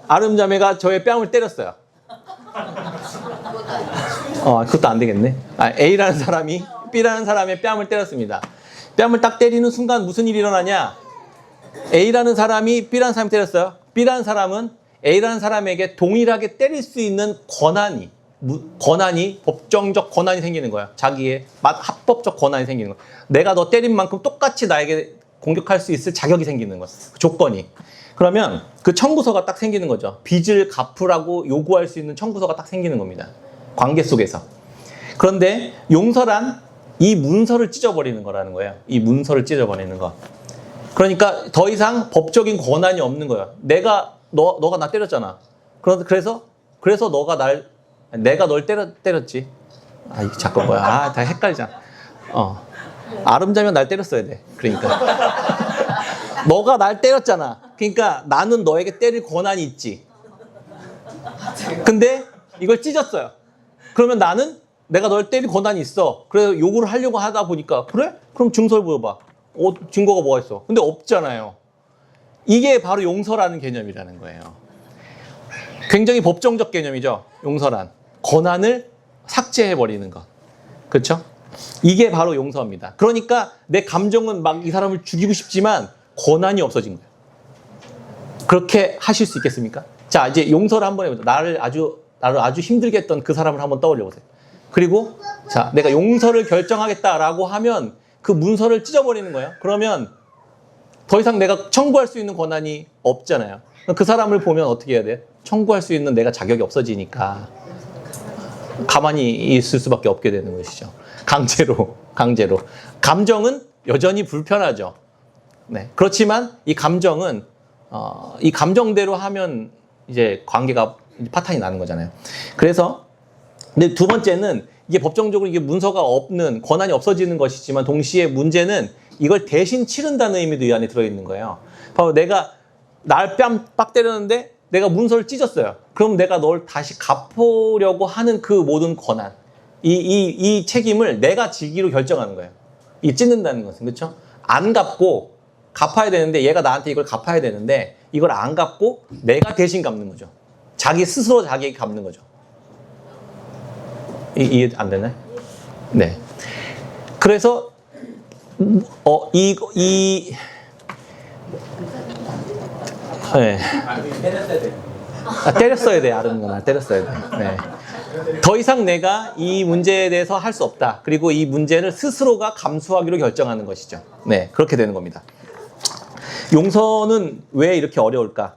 아름자매가 저의 뺨을 때렸어요. 그것도 안 되겠네. A라는 사람이 B라는 사람의 뺨을 때렸습니다. 뺨을 딱 때리는 순간 무슨 일이 일어나냐? A라는 사람이 B라는 사람이 때렸어요. B라는 사람은 A라는 사람에게 동일하게 때릴 수 있는 권한이, 법정적 권한이 생기는 거야. 자기의 합법적 권한이 생기는 거야. 내가 너 때린 만큼 똑같이 나에게 공격할 수 있을 자격이 생기는 거야. 조건이. 그러면 그 청구서가 딱 생기는 거죠. 빚을 갚으라고 요구할 수 있는 청구서가 딱 생기는 겁니다. 관계 속에서. 그런데 용서란 이 문서를 찢어버리는 거라는 거예요. 이 문서를 찢어버리는 거. 그러니까 더 이상 법적인 권한이 없는 거예요. 너가 나 때렸잖아. 그래서 내가 널 때렸지. 이게 자꾸 뭐야. 다 헷갈리잖아. 아름자면 날 때렸어야 돼. 그러니까. 너가 날 때렸잖아. 그러니까 나는 너에게 때릴 권한이 있지. 근데 이걸 찢었어요. 그러면 내가 널 때릴 권한이 있어. 그래서 요구를 하려고 하다 보니까 그래? 그럼 증서를 보여봐. 증거가 뭐가 있어? 근데 없잖아요. 이게 바로 용서라는 개념이라는 거예요. 굉장히 법정적 개념이죠. 용서란. 권한을 삭제해버리는 것. 그렇죠? 이게 바로 용서입니다. 그러니까 내 감정은 막 이 사람을 죽이고 싶지만 권한이 없어진 거예요. 그렇게 하실 수 있겠습니까? 자, 이제 용서를 한번 해보자. 나를 아주 힘들게 했던 그 사람을 한번 떠올려 보세요. 그리고 자, 내가 용서를 결정하겠다라고 하면 그 문서를 찢어버리는 거예요. 그러면 더 이상 내가 청구할 수 있는 권한이 없잖아요. 그 사람을 보면 어떻게 해야 돼요? 청구할 수 있는 내가 자격이 없어지니까 가만히 있을 수밖에 없게 되는 것이죠. 강제로. 감정은 여전히 불편하죠. 네. 그렇지만 이 감정은 이 감정대로 하면 이제 관계가 파탄이 나는 거잖아요. 그래서 근데 두 번째는 이게 법정적으로 이게 문서가 없는 권한이 없어지는 것이지만 동시에 문제는 이걸 대신 치른다는 의미도 이 안에 들어있는 거예요. 바로 내가 날 뺨 빡 때렸는데 내가 문서를 찢었어요. 그럼 내가 널 다시 갚으려고 하는 그 모든 권한, 이 책임을 내가 지기로 결정하는 거예요. 이 찢는다는 것은. 그렇죠? 안 갚고 갚아야 되는데 얘가 나한테 이걸 갚아야 되는데 이걸 안 갚고 내가 대신 갚는 거죠. 자기 스스로 자기에게 갚는 거죠. 이해 안 되나요? 네. 그래서 네. 때렸어야 돼. 아름이가 때렸어야 돼. 네. 더 이상 내가 이 문제에 대해서 할 수 없다. 그리고 이 문제를 스스로가 감수하기로 결정하는 것이죠. 네, 그렇게 되는 겁니다. 용서는 왜 이렇게 어려울까?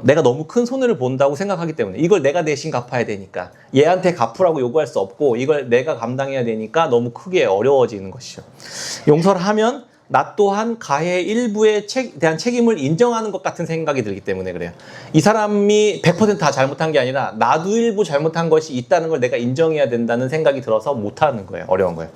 내가 너무 큰 손해를 본다고 생각하기 때문에 이걸 내가 대신 갚아야 되니까 얘한테 갚으라고 요구할 수 없고 이걸 내가 감당해야 되니까 너무 크게 어려워지는 것이죠. 용서를 하면 나 또한 가해 일부에 대한 책임을 인정하는 것 같은 생각이 들기 때문에 그래요. 이 사람이 100% 다 잘못한 게 아니라 나도 일부 잘못한 것이 있다는 걸 내가 인정해야 된다는 생각이 들어서 못하는 거예요. 어려운 거예요.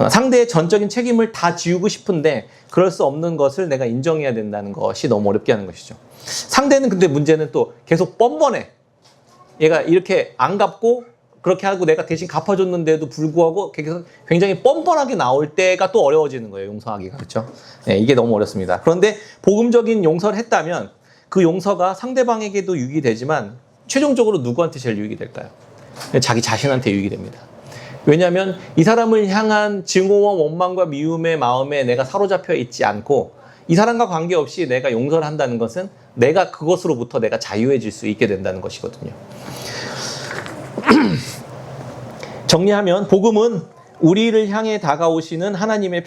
상대의 전적인 책임을 다 지우고 싶은데 그럴 수 없는 것을 내가 인정해야 된다는 것이 너무 어렵게 하는 것이죠. 상대는 근데 문제는 또 계속 뻔뻔해. 얘가 이렇게 안 갚고 그렇게 하고 내가 대신 갚아줬는데도 불구하고 굉장히 뻔뻔하게 나올 때가 또 어려워지는 거예요. 용서하기가. 그렇죠? 네, 이게 너무 어렵습니다. 그런데 복음적인 용서를 했다면 그 용서가 상대방에게도 유익이 되지만 최종적으로 누구한테 제일 유익이 될까요? 자기 자신한테 유익이 됩니다. 왜냐하면 이 사람을 향한 증오와 원망과 미움의 마음에 내가 사로잡혀 있지 않고 이 사람과 관계없이 내가 용서를 한다는 것은 내가 그것으로부터 내가 자유해질 수 있게 된다는 것이거든요. 정리하면 복음은 우리를 향해 다가오시는 하나님의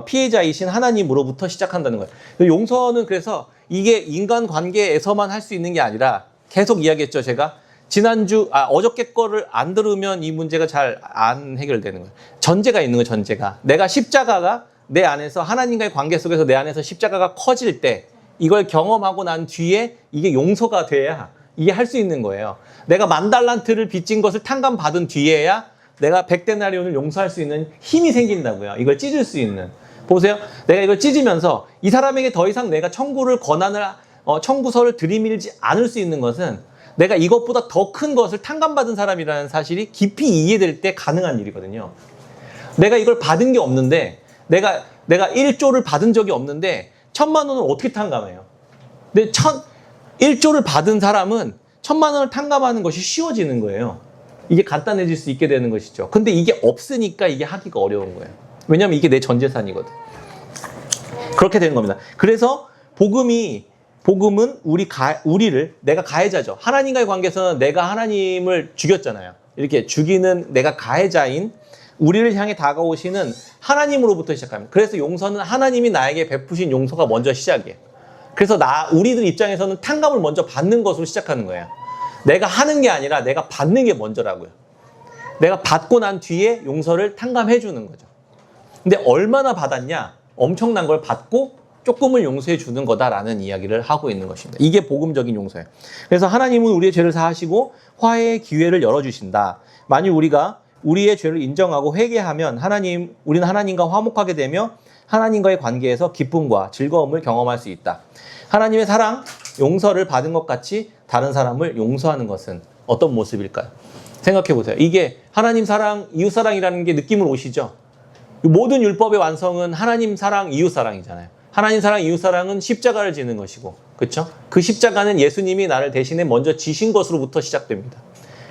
피해자이신 하나님으로부터 시작한다는 거예요. 용서는 그래서 이게 인간관계에서만 할 수 있는 게 아니라 계속 이야기했죠. 제가 어저께 거를 안 들으면 이 문제가 잘 안 해결되는 거예요. 전제가 있는 거예요. 전제가. 내가 십자가가 내 안에서 하나님과의 관계 속에서 내 안에서 십자가가 커질 때 이걸 경험하고 난 뒤에 이게 용서가 돼야 이게 할 수 있는 거예요. 내가 10,000달란트를 빚진 것을 탕감받은 뒤에야 내가 100데나리온을 용서할 수 있는 힘이 생긴다고요. 이걸 찢을 수 있는. 보세요. 내가 이걸 찢으면서 이 사람에게 더 이상 내가 청구서를 들이밀지 않을 수 있는 것은 내가 이것보다 더 큰 것을 탕감받은 사람이라는 사실이 깊이 이해될 때 가능한 일이거든요. 내가 이걸 받은 게 없는데 내가 1조를 받은 적이 없는데 1,000만 원을 어떻게 탕감해요? 근데 1조를 받은 사람은 1,000만 원을 탕감하는 것이 쉬워지는 거예요. 이게 간단해질 수 있게 되는 것이죠. 근데 이게 없으니까 이게 하기가 어려운 거예요. 왜냐하면 이게 내 전 재산이거든. 그렇게 되는 겁니다. 그래서 복음은 우리를, 내가 가해자죠. 하나님과의 관계에서는 내가 하나님을 죽였잖아요. 이렇게 죽이는 내가 가해자인 우리를 향해 다가오시는 하나님으로부터 시작합니다. 그래서 용서는 하나님이 나에게 베푸신 용서가 먼저 시작이에요. 그래서 우리들 입장에서는 탕감을 먼저 받는 것으로 시작하는 거예요. 내가 하는 게 아니라 내가 받는 게 먼저라고요. 내가 받고 난 뒤에 용서를 탕감해 주는 거죠. 근데 얼마나 받았냐? 엄청난 걸 받고 조금을 용서해 주는 거다라는 이야기를 하고 있는 것입니다. 이게 복음적인 용서예요. 그래서 하나님은 우리의 죄를 사하시고 화해의 기회를 열어주신다. 만일 우리가 우리의 죄를 인정하고 회개하면 우리는 하나님과 화목하게 되며 하나님과의 관계에서 기쁨과 즐거움을 경험할 수 있다. 하나님의 사랑, 용서를 받은 것 같이 다른 사람을 용서하는 것은 어떤 모습일까요? 생각해 보세요. 이게 하나님 사랑, 이웃 사랑이라는 게 느낌을 오시죠? 모든 율법의 완성은 하나님 사랑, 이웃 사랑이잖아요. 하나님 사랑, 이웃 사랑은 십자가를 지는 것이고, 그렇죠? 그 십자가는 예수님이 나를 대신에 먼저 지신 것으로부터 시작됩니다.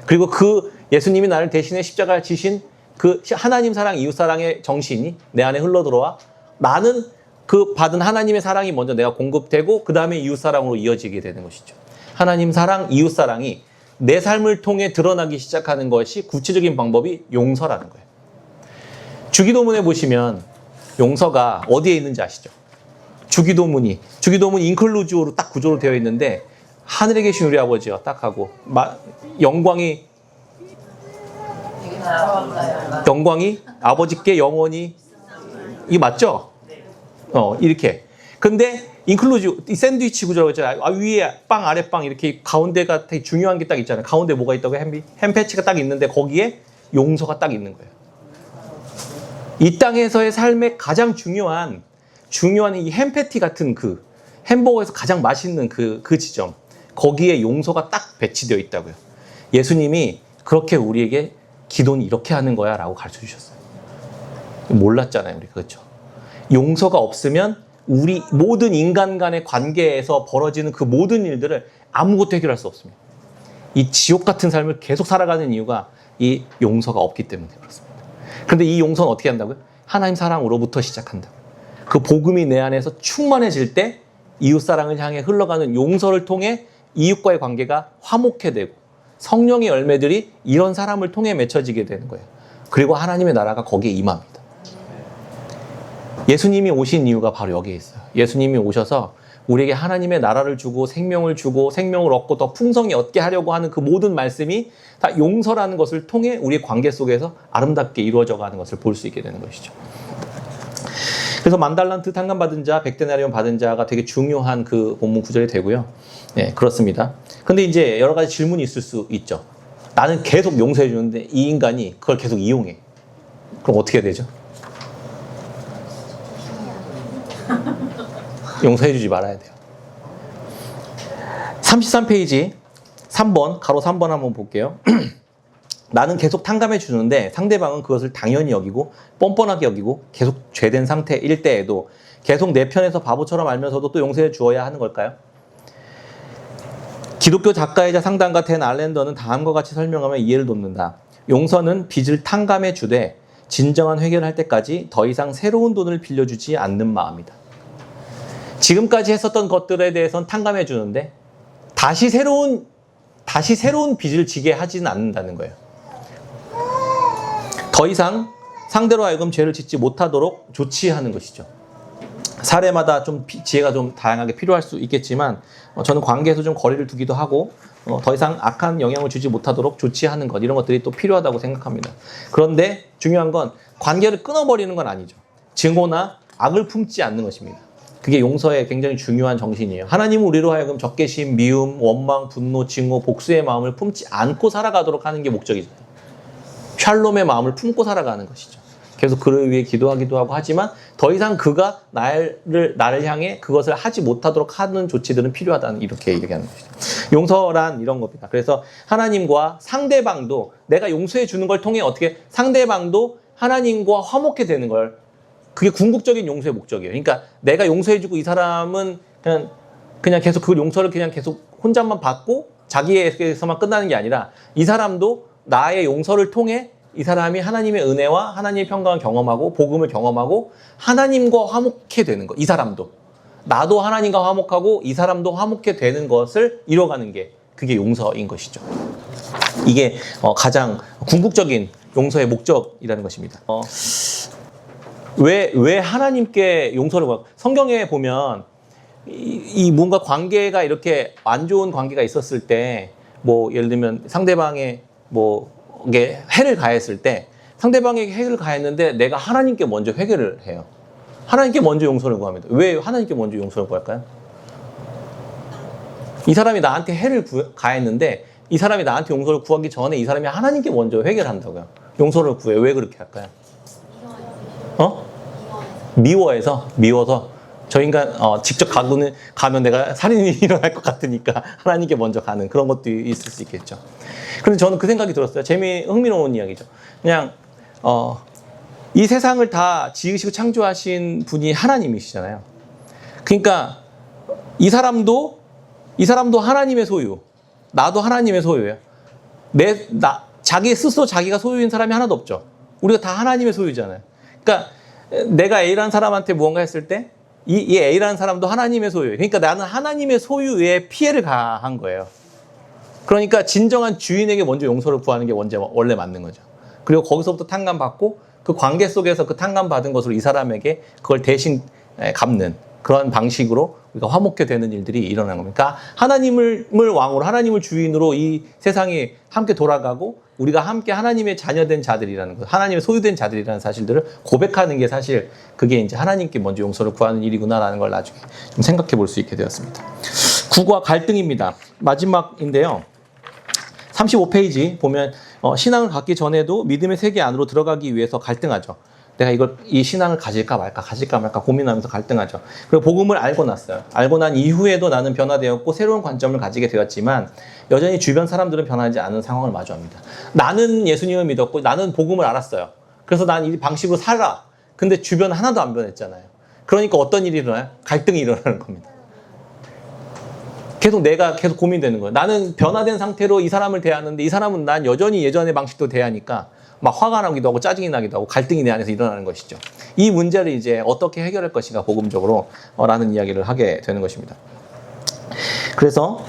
그리고 그 예수님이 나를 대신에 십자가를 지신 그 하나님 사랑, 이웃 사랑의 정신이 내 안에 흘러들어와 나는 그 받은 하나님의 사랑이 먼저 내가 공급되고 그 다음에 이웃 사랑으로 이어지게 되는 것이죠. 하나님 사랑, 이웃 사랑이 내 삶을 통해 드러나기 시작하는 것이 구체적인 방법이 용서라는 거예요. 주기도문에 보시면 용서가 어디에 있는지 아시죠? 주기도문 인클루지오로 딱 구조로 되어 있는데 하늘에 계신 우리 아버지요 딱 하고 영광이 아버지께 영원히 이게 맞죠? 이렇게. 근데 인클루지오 이 샌드위치 구조라고 했잖아요. 위에 빵 아래 빵 이렇게 가운데가 되게 중요한 게 딱 있잖아요. 가운데 뭐가 있다고 햄패치가 딱 있는데 거기에 용서가 딱 있는 거예요. 이 땅에서의 삶의 가장 중요한 이 햄패티 같은 그 햄버거에서 가장 맛있는 그 지점 거기에 용서가 딱 배치되어 있다고요. 예수님이 그렇게 우리에게 기도는 이렇게 하는 거야 라고 가르쳐 주셨어요. 몰랐잖아요 우리. 그렇죠? 용서가 없으면 우리 모든 인간 간의 관계에서 벌어지는 그 모든 일들을 아무것도 해결할 수 없습니다. 이 지옥 같은 삶을 계속 살아가는 이유가 이 용서가 없기 때문에 그렇습니다. 그런데 이 용서는 어떻게 한다고요? 하나님 사랑으로부터 시작한다고요. 그 복음이 내 안에서 충만해질 때 이웃사랑을 향해 흘러가는 용서를 통해 이웃과의 관계가 화목해 되고 성령의 열매들이 이런 사람을 통해 맺혀지게 되는 거예요. 그리고 하나님의 나라가 거기에 임합니다. 예수님이 오신 이유가 바로 여기에 있어요. 예수님이 오셔서 우리에게 하나님의 나라를 주고 생명을 얻고 더 풍성히 얻게 하려고 하는 그 모든 말씀이 다 용서라는 것을 통해 우리의 관계 속에서 아름답게 이루어져 가는 것을 볼 수 있게 되는 것이죠. 그래서 10,000달란트 탕감받은 자, 100데나리온 받은 자가 되게 중요한 그 본문 구절이 되고요. 네, 그렇습니다. 근데 이제 여러 가지 질문이 있을 수 있죠. 나는 계속 용서해 주는데 이 인간이 그걸 계속 이용해. 그럼 어떻게 해야 되죠? 용서해 주지 말아야 돼요. 33페이지 3번, 가로 3번 한번 볼게요. 나는 계속 탕감해 주는데 상대방은 그것을 당연히 여기고 뻔뻔하게 여기고 계속 죄된 상태일 때에도 계속 내 편에서 바보처럼 알면서도 또 용서해 주어야 하는 걸까요? 기독교 작가이자 상담가 댄 알렌더는 다음과 같이 설명하면 이해를 돕는다. 용서는 빚을 탕감해 주되 진정한 회개를 할 때까지 더 이상 새로운 돈을 빌려주지 않는 마음이다. 지금까지 했었던 것들에 대해서는 탕감해 주는데 다시 새로운 빚을 지게 하지는 않는다는 거예요. 더 이상 상대로 하여금 죄를 짓지 못하도록 조치하는 것이죠. 사례마다 좀 지혜가 좀 다양하게 필요할 수 있겠지만 저는 관계에서 좀 거리를 두기도 하고 더 이상 악한 영향을 주지 못하도록 조치하는 것 이런 것들이 또 필요하다고 생각합니다. 그런데 중요한 건 관계를 끊어버리는 건 아니죠. 증오나 악을 품지 않는 것입니다. 그게 용서의 굉장히 중요한 정신이에요. 하나님은 우리로 하여금 적개심, 미움, 원망, 분노, 증오, 복수의 마음을 품지 않고 살아가도록 하는 게 목적이잖아요. 샬롬의 마음을 품고 살아가는 것이죠. 계속 그를 위해 기도하기도 하고 하지만 더 이상 그가 나를 향해 그것을 하지 못하도록 하는 조치들은 필요하다는 이렇게 얘기하는 것이죠. 용서란 이런 겁니다. 그래서 하나님과 상대방도 내가 용서해 주는 걸 통해 어떻게 상대방도 하나님과 화목해 되는 걸 그게 궁극적인 용서의 목적이에요. 그러니까 내가 용서해주고 이 사람은 그냥 계속 그 용서를 그냥 계속 혼자만 받고 자기에게서만 끝나는 게 아니라 이 사람도 나의 용서를 통해 이 사람이 하나님의 은혜와 하나님의 평강을 경험하고 복음을 경험하고 하나님과 화목해 되는 것. 이 사람도. 나도 하나님과 화목하고 이 사람도 화목해 되는 것을 이뤄가는 게 그게 용서인 것이죠. 이게 가장 궁극적인 용서의 목적이라는 것입니다. 왜 하나님께 용서를 구할까? 성경에 보면 이 뭔가 관계가 이렇게 안 좋은 관계가 있었을 때, 뭐 예를 들면 상대방의 뭐 이게 해를 가했을 때 상대방에게 해를 가했는데 내가 하나님께 먼저 회개를 해요. 하나님께 먼저 용서를 구합니다. 왜 하나님께 먼저 용서를 구할까요? 이 사람이 나한테 해를 가했는데 이 사람이 나한테 용서를 구하기 전에 이 사람이 하나님께 먼저 회개를 한다고요. 용서를 구해요. 왜 그렇게 할까요? 미워서 저 인간 직접 가면 내가 살인이 일어날 것 같으니까 하나님께 먼저 가는 그런 것도 있을 수 있겠죠. 그런데 저는 그 생각이 들었어요. 흥미로운 이야기죠. 그냥 이 세상을 다 지으시고 창조하신 분이 하나님이시잖아요. 그러니까 이 사람도 하나님의 소유, 나도 하나님의 소유예요. 자기 스스로 자기가 소유인 사람이 하나도 없죠. 우리가 다 하나님의 소유잖아요. 그러니까 내가 A라는 사람한테 무언가 했을 때 이 A라는 사람도 하나님의 소유예요. 그러니까 나는 하나님의 소유에 피해를 가한 거예요. 그러니까 진정한 주인에게 먼저 용서를 구하는 게 원래 맞는 거죠. 그리고 거기서부터 탕감받고 그 관계 속에서 그 탕감받은 것으로 이 사람에게 그걸 대신 갚는 그런 방식으로 우리가 화목해 되는 일들이 일어나는 겁니다. 그러니까 하나님을 왕으로, 하나님을 주인으로 이 세상이 함께 돌아가고 우리가 함께 하나님의 자녀된 자들이라는 것, 하나님의 소유된 자들이라는 사실들을 고백하는 게 사실 그게 이제 하나님께 먼저 용서를 구하는 일이구나라는 걸 나중에 좀 생각해 볼 수 있게 되었습니다. 구과 갈등입니다. 마지막인데요. 35페이지 보면 신앙을 갖기 전에도 믿음의 세계 안으로 들어가기 위해서 갈등하죠. 내가 이 신앙을 가질까 말까 고민하면서 갈등하죠. 그리고 복음을 알고 났어요. 알고 난 이후에도 나는 변화되었고 새로운 관점을 가지게 되었지만 여전히 주변 사람들은 변하지 않은 상황을 마주합니다. 나는 예수님을 믿었고 나는 복음을 알았어요. 그래서 난 이 방식으로 살아. 근데 주변 하나도 안 변했잖아요. 그러니까 어떤 일이 일어나요? 갈등이 일어나는 겁니다. 내가 계속 고민되는 거예요. 나는 변화된 상태로 이 사람을 대하는데 이 사람은 난 여전히 예전의 방식도 대하니까 막 화가 나기도 하고 짜증이 나기도 하고 갈등이 내 안에서 일어나는 것이죠. 이 문제를 이제 어떻게 해결할 것인가 복음적으로 라는 이야기를 하게 되는 것입니다. 그래서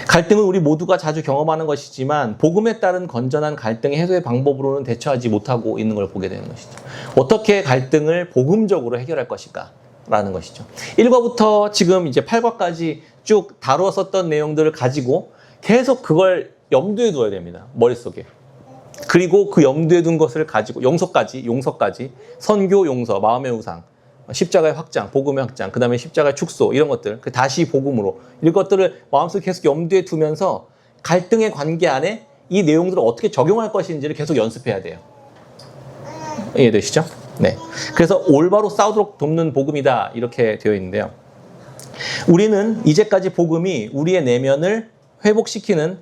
갈등은 우리 모두가 자주 경험하는 것이지만 복음에 따른 건전한 갈등의 해소의 방법으로는 대처하지 못하고 있는 걸 보게 되는 것이죠. 어떻게 갈등을 복음적으로 해결할 것인가 라는 것이죠. 1과부터 지금 이제 8과까지 쭉 다루었었던 내용들을 가지고 계속 그걸 염두에 두어야 됩니다. 머릿속에. 그리고 그 염두에 둔 것을 가지고 용서까지 선교, 용서, 마음의 우상, 십자가의 확장, 복음의 확장, 그 다음에 십자가의 축소 이런 것들 다시 복음으로 이런 것들을 마음속에 계속 염두에 두면서 갈등의 관계 안에 이 내용들을 어떻게 적용할 것인지를 계속 연습해야 돼요. 이해되시죠? 네. 그래서 올바로 싸우도록 돕는 복음이다 이렇게 되어 있는데요. 우리는 이제까지 복음이 우리의 내면을 회복시키는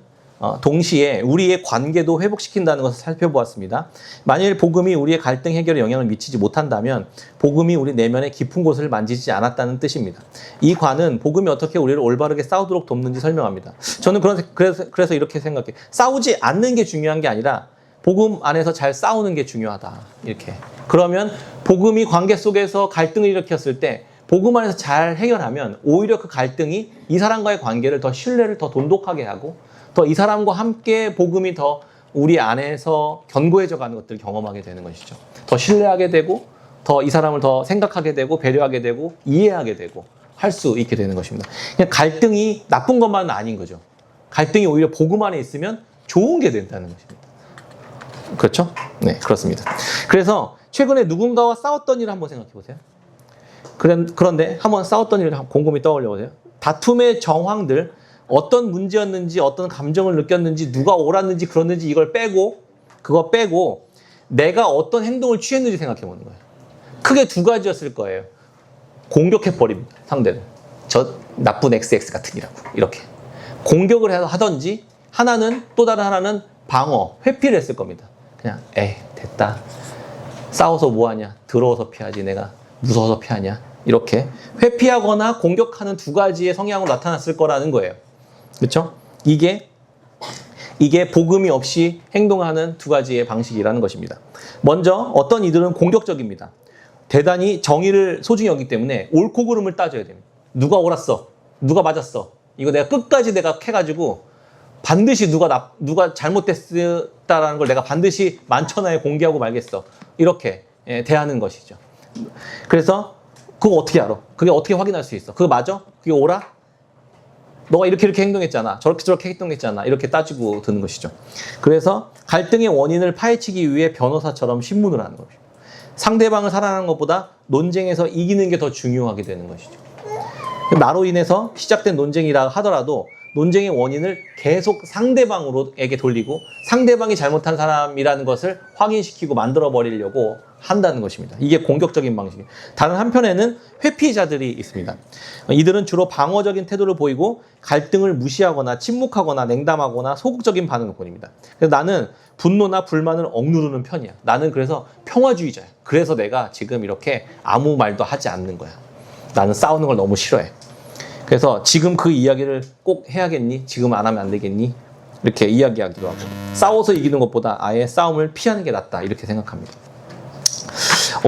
동시에 우리의 관계도 회복시킨다는 것을 살펴보았습니다. 만일 복음이 우리의 갈등 해결에 영향을 미치지 못한다면 복음이 우리 내면의 깊은 곳을 만지지 않았다는 뜻입니다. 이 관은 복음이 어떻게 우리를 올바르게 싸우도록 돕는지 설명합니다. 저는 그래서 이렇게 생각해요. 싸우지 않는 게 중요한 게 아니라 복음 안에서 잘 싸우는 게 중요하다. 이렇게. 그러면 복음이 관계 속에서 갈등을 일으켰을 때 복음 안에서 잘 해결하면 오히려 그 갈등이 이 사람과의 관계를 더 신뢰를 더 돈독하게 하고 더 이 사람과 함께 복음이 더 우리 안에서 견고해져 가는 것들을 경험하게 되는 것이죠. 더 신뢰하게 되고 더 이 사람을 더 생각하게 되고 배려하게 되고 이해하게 되고 할 수 있게 되는 것입니다. 그냥 갈등이 나쁜 것만은 아닌 거죠. 갈등이 오히려 복음 안에 있으면 좋은 게 된다는 것입니다. 그렇죠? 네, 그렇습니다. 그래서 최근에 누군가와 싸웠던 일을 한번 생각해 보세요. 그런데 한번 싸웠던 일을 곰곰이 떠올려 보세요. 다툼의 정황들, 어떤 문제였는지, 어떤 감정을 느꼈는지, 누가 옳았는지, 그랬는지 그거 빼고 내가 어떤 행동을 취했는지 생각해 보는 거예요. 크게 두 가지였을 거예요. 공격해 버립니다. 상대를. 저 나쁜 XX 같은 이라고 이렇게 공격을 하든지 또 다른 하나는 방어, 회피를 했을 겁니다. 그냥 됐다. 싸워서 뭐하냐? 더러워서 피하지. 내가 무서워서 피하냐? 이렇게 회피하거나 공격하는 두 가지의 성향으로 나타났을 거라는 거예요. 그렇죠? 이게 복음이 없이 행동하는 두 가지의 방식이라는 것입니다. 먼저 어떤 이들은 공격적입니다. 대단히 정의를 소중히 여기기 때문에 옳고 그름을 따져야 됩니다. 누가 옳았어? 누가 맞았어? 이거 내가 끝까지 내가 해가지고 반드시 누가 잘못됐다라는 걸 내가 반드시 만천하에 공개하고 말겠어. 이렇게 대하는 것이죠. 그래서 그거 어떻게 알아? 그게 어떻게 확인할 수 있어? 그거 맞아? 그게 옳아? 너가 이렇게 행동했잖아. 저렇게 행동했잖아. 이렇게 따지고 드는 것이죠. 그래서 갈등의 원인을 파헤치기 위해 변호사처럼 신문을 하는 것이죠. 상대방을 살아나는 것보다 논쟁에서 이기는 게 더 중요하게 되는 것이죠. 나로 인해서 시작된 논쟁이라 하더라도 논쟁의 원인을 계속 상대방에게 돌리고 상대방이 잘못한 사람이라는 것을 확인시키고 만들어버리려고 한다는 것입니다. 이게 공격적인 방식이에요. 다른 한편에는 회피자들이 있습니다. 이들은 주로 방어적인 태도를 보이고 갈등을 무시하거나 침묵하거나 냉담하거나 소극적인 반응을 보입니다. 그래서 나는 분노나 불만을 억누르는 편이야. 나는 그래서 평화주의자야. 그래서 내가 지금 이렇게 아무 말도 하지 않는 거야. 나는 싸우는 걸 너무 싫어해. 그래서 지금 그 이야기를 꼭 해야겠니? 지금 안 하면 안 되겠니? 이렇게 이야기하기도 하고 싸워서 이기는 것보다 아예 싸움을 피하는 게 낫다 이렇게 생각합니다.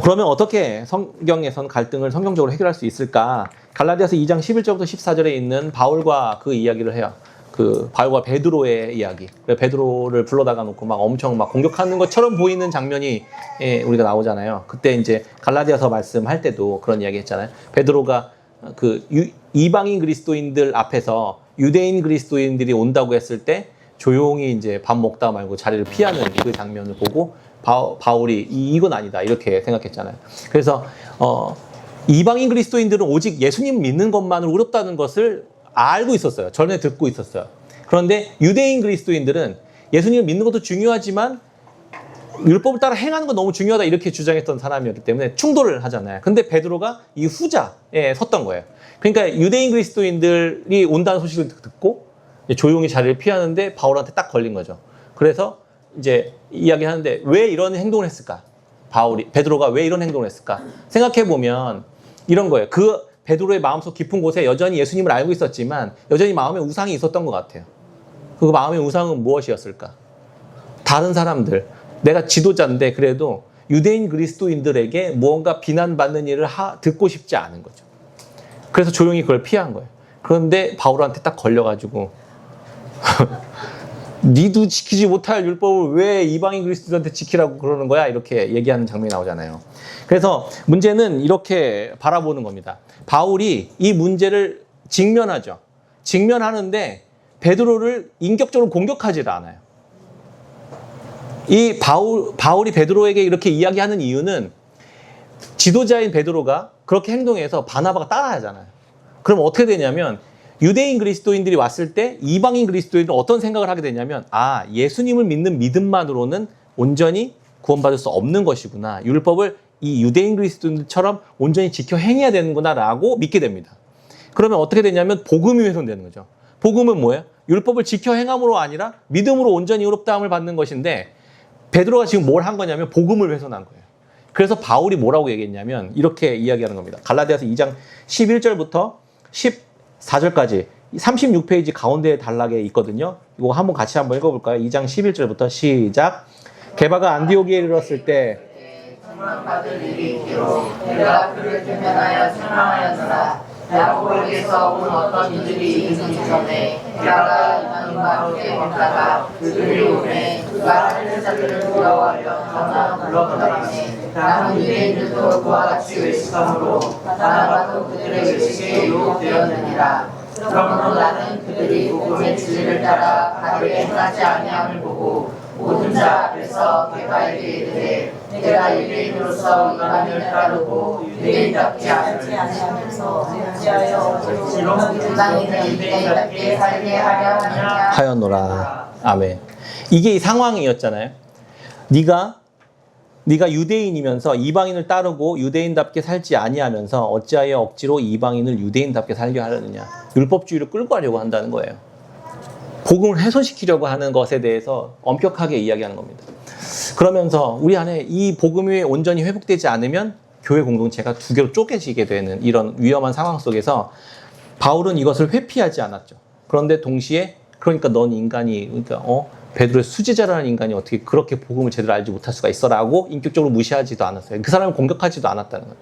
그러면 어떻게 성경에선 갈등을 성경적으로 해결할 수 있을까? 갈라디아서 2장 11절부터 14절에 있는 바울과 그 이야기를 해요. 그 바울과 베드로의 이야기. 베드로를 불러다가 놓고 막 엄청 막 공격하는 것처럼 보이는 장면이 우리가 나오잖아요. 그때 이제 갈라디아서 말씀할 때도 그런 이야기 했잖아요. 베드로가 그 이방인 그리스도인들 앞에서 유대인 그리스도인들이 온다고 했을 때 조용히 이제 밥 먹다 말고 자리를 피하는 그 장면을 보고 바울이 이건 아니다 이렇게 생각했잖아요. 그래서 이방인 그리스도인들은 오직 예수님 믿는 것만으로 어렵다는 것을 알고 있었어요. 전에 듣고 있었어요. 그런데 유대인 그리스도인들은 예수님을 믿는 것도 중요하지만 율법을 따라 행하는 건 너무 중요하다 이렇게 주장했던 사람이었기 때문에 충돌을 하잖아요. 근데 베드로가 이 후자에 섰던 거예요. 그러니까 유대인 그리스도인들이 온다는 소식을 듣고 조용히 자리를 피하는데 바울한테 딱 걸린 거죠. 그래서 이제 이야기하는데 왜 이런 행동을 했을까? 베드로가 왜 이런 행동을 했을까? 생각해보면 이런 거예요. 그 베드로의 마음속 깊은 곳에 여전히 예수님을 알고 있었지만 여전히 마음에 우상이 있었던 것 같아요. 그 마음의 우상은 무엇이었을까? 다른 사람들, 내가 지도자인데 그래도 유대인 그리스도인들에게 무언가 비난받는 일을 듣고 싶지 않은 거죠. 그래서 조용히 그걸 피한 거예요. 그런데 바울한테 딱 걸려가지고 니도 지키지 못할 율법을 왜 이방인 그리스도인한테 지키라고 그러는 거야? 이렇게 얘기하는 장면이 나오잖아요. 그래서 문제는 이렇게 바라보는 겁니다. 바울이 이 문제를 직면하죠. 직면하는데 베드로를 인격적으로 공격하지를 않아요. 이 바울이 베드로에게 이렇게 이야기하는 이유는 지도자인 베드로가 그렇게 행동해서 바나바가 따라하잖아요. 그럼 어떻게 되냐면 유대인 그리스도인들이 왔을 때 이방인 그리스도인들은 어떤 생각을 하게 되냐면 예수님을 믿는 믿음만으로는 온전히 구원받을 수 없는 것이구나. 율법을 이 유대인 그리스도인들처럼 온전히 지켜 행해야 되는구나 라고 믿게 됩니다. 그러면 어떻게 되냐면 복음이 훼손되는 거죠. 복음은 뭐예요? 율법을 지켜 행함으로 아니라 믿음으로 온전히 의롭다함을 받는 것인데 베드로가 지금 뭘 한 거냐면 복음을 훼손한 거예요. 그래서 바울이 뭐라고 얘기했냐면 이렇게 이야기하는 겁니다. 갈라디아서 2장 11절부터 14절까지 36페이지 가운데 단락에 있거든요. 이거 같이 한번 읽어볼까요? 2장 11절부터 시작. 게바가 안디옥에 이르렀을 때 받을 일이 있기로 내가 그를 대면하여 책망하였으나 야고보에게서 온 어떤 이들이 있기 전에 게바가 이방인 마을에 왔다가 그들이 오매 그가 하늘 자들을 두려워하여 전하 불러보다니 남은 유대인들도 그와 같이 외식함으로 바나바도 그들의 외식에 유혹되었느니라. 그러므로 나는 그들이 복음의 진리를 따라 바르게 행하지 아니함을 보고 모든 자 앞에서 게바에게 이르되 내가 유대인으로서 이방인을 따르고 유대인답지 않지 아니하면서 어찌하여 이방인을 유대인답게 살게 하려 하였노라. 아멘. 이게 이 상황이었잖아요. 네가 유대인이면서 이방인을 따르고 유대인답게 살지 아니하면서 어찌하여 억지로 이방인을 유대인답게 살게 하려느냐. 율법주의를 끌고 가려고 한다는 거예요. 복음을 훼손시키려고 하는 것에 대해서 엄격하게 이야기하는 겁니다. 그러면서 우리 안에 이 복음이 온전히 회복되지 않으면 교회 공동체가 두 개로 쪼개지게 되는 이런 위험한 상황 속에서 바울은 이것을 회피하지 않았죠. 그런데 동시에 그러니까 넌 인간이 그러니까 베드로의 수제자라는 인간이 어떻게 그렇게 복음을 제대로 알지 못할 수가 있어라고 인격적으로 무시하지도 않았어요. 그 사람을 공격하지도 않았다는 거예요.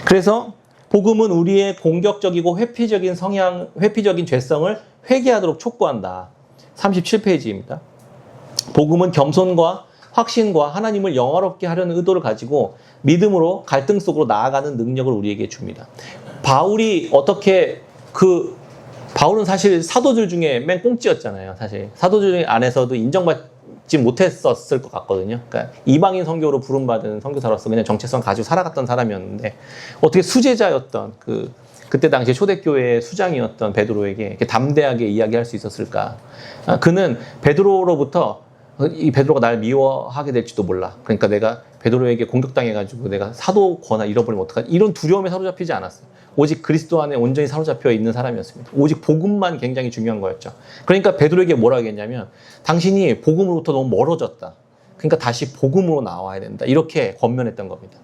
그래서 복음은 우리의 공격적이고 회피적인 죄성을 회개하도록 촉구한다. 37페이지입니다. 복음은 겸손과 확신과 하나님을 영화롭게 하려는 의도를 가지고 믿음으로 갈등 속으로 나아가는 능력을 우리에게 줍니다. 바울은 사실 사도들 중에 맨 꽁찌였잖아요. 사실 사도들 안에서도 인정받지 못했었을 것 같거든요. 그러니까 이방인 선교로 부름받은 선교사로서 그냥 정체성 가지고 살아갔던 사람이었는데 어떻게 수제자였던 그때 당시에 초대교회의 수장이었던 베드로에게 이렇게 담대하게 이야기할 수 있었을까? 그는 베드로로부터 이 베드로가 날 미워하게 될지도 몰라. 그러니까 내가 베드로에게 공격당해가지고 내가 사도 권한 잃어버리면 어떡하지? 이런 두려움에 사로잡히지 않았어요. 오직 그리스도 안에 온전히 사로잡혀 있는 사람이었습니다. 오직 복음만 굉장히 중요한 거였죠. 그러니까 베드로에게 뭐라 하겠냐면 당신이 복음으로부터 너무 멀어졌다. 그러니까 다시 복음으로 나와야 된다. 이렇게 권면했던 겁니다.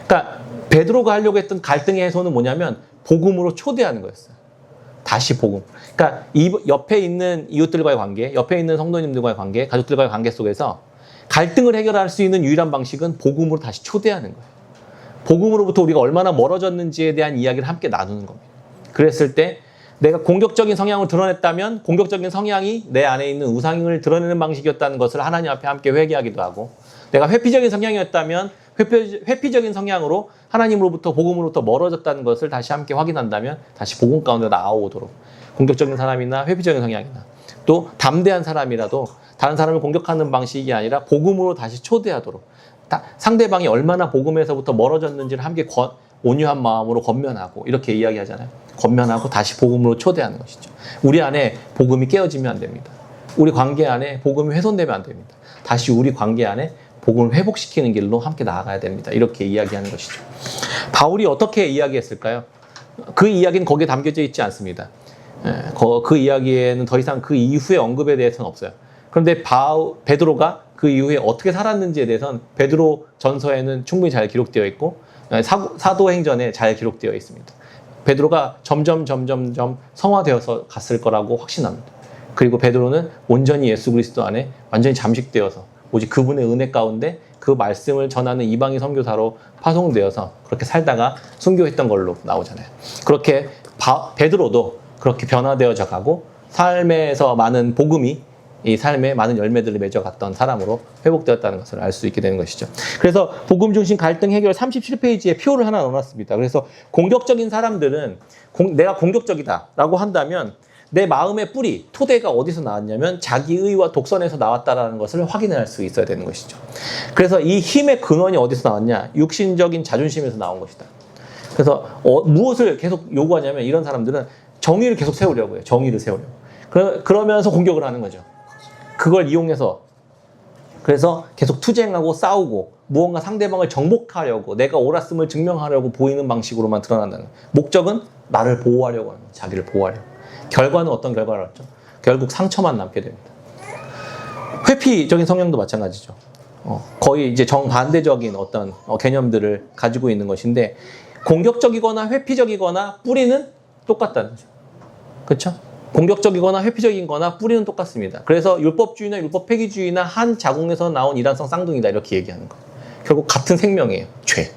그러니까 베드로가 하려고 했던 갈등의 해소는 뭐냐면 복음으로 초대하는 거였어요. 다시 복음. 그러니까 옆에 있는 이웃들과의 관계, 옆에 있는 성도님들과의 관계, 가족들과의 관계 속에서 갈등을 해결할 수 있는 유일한 방식은 복음으로 다시 초대하는 거예요. 복음으로부터 우리가 얼마나 멀어졌는지에 대한 이야기를 함께 나누는 겁니다. 그랬을 때 내가 공격적인 성향을 드러냈다면 공격적인 성향이 내 안에 있는 우상을 드러내는 방식이었다는 것을 하나님 앞에 함께 회개하기도 하고, 내가 회피적인 성향이었다면 회피적인 성향으로 하나님으로부터 복음으로부터 멀어졌다는 것을 다시 함께 확인한다면 다시 복음 가운데 나아오도록, 공격적인 사람이나 회피적인 성향이나 또 담대한 사람이라도 다른 사람을 공격하는 방식이 아니라 복음으로 다시 초대하도록, 상대방이 얼마나 복음에서부터 멀어졌는지를 함께 온유한 마음으로 권면하고, 이렇게 이야기하잖아요. 권면하고 다시 복음으로 초대하는 것이죠. 우리 안에 복음이 깨어지면 안 됩니다. 우리 관계 안에 복음이 훼손되면 안 됩니다. 다시 우리 관계 안에 복음을 회복시키는 길로 함께 나아가야 됩니다. 이렇게 이야기하는 것이죠. 바울이 어떻게 이야기했을까요? 그 이야기는 거기에 담겨져 있지 않습니다. 그 이야기에는 더 이상 그 이후의 언급에 대해서는 없어요. 그런데 베드로가 그 이후에 어떻게 살았는지에 대해서는 베드로 전서에는 충분히 잘 기록되어 있고 사도행전에 잘 기록되어 있습니다. 베드로가 점점 성화되어서 갔을 거라고 확신합니다. 그리고 베드로는 온전히 예수 그리스도 안에 완전히 잠식되어서 오직 그분의 은혜 가운데 그 말씀을 전하는 이방인 선교사로 파송되어서 그렇게 살다가 순교했던 걸로 나오잖아요. 그렇게 베드로도 그렇게 변화되어져 가고 삶에서 많은 복음이 이 삶에 많은 열매들을 맺어갔던 사람으로 회복되었다는 것을 알 수 있게 되는 것이죠. 그래서 복음 중심 갈등 해결 37페이지에 표를 하나 넣어놨습니다. 그래서 공격적인 사람들은 내가 공격적이다라고 한다면 내 마음의 뿌리, 토대가 어디서 나왔냐면 자기의와 독선에서 나왔다라는 것을 확인할 수 있어야 되는 것이죠. 그래서 이 힘의 근원이 어디서 나왔냐? 육신적인 자존심에서 나온 것이다. 그래서 무엇을 계속 요구하냐면 이런 사람들은 정의를 계속 세우려고 해요. 정의를 세우려고. 그러면서 공격을 하는 거죠. 그걸 이용해서 그래서 계속 투쟁하고 싸우고 무언가 상대방을 정복하려고, 내가 옳았음을 증명하려고 보이는 방식으로만 드러난다는, 목적은 나를 보호하려고 하는 거예요. 자기를 보호하려고. 결과는 어떤 결과를 얻죠? 결국 상처만 남게 됩니다. 회피적인 성향도 마찬가지죠. 거의 이제 정반대적인 어떤 개념들을 가지고 있는 것인데, 공격적이거나 회피적이거나 뿌리는 똑같다는 거죠. 그렇죠? 공격적이거나 회피적이거나 뿌리는 똑같습니다. 그래서 율법주의나 율법 폐기주의나 한 자궁에서 나온 이란성 쌍둥이다, 이렇게 얘기하는 거예요. 결국 같은 생명이에요. 죄,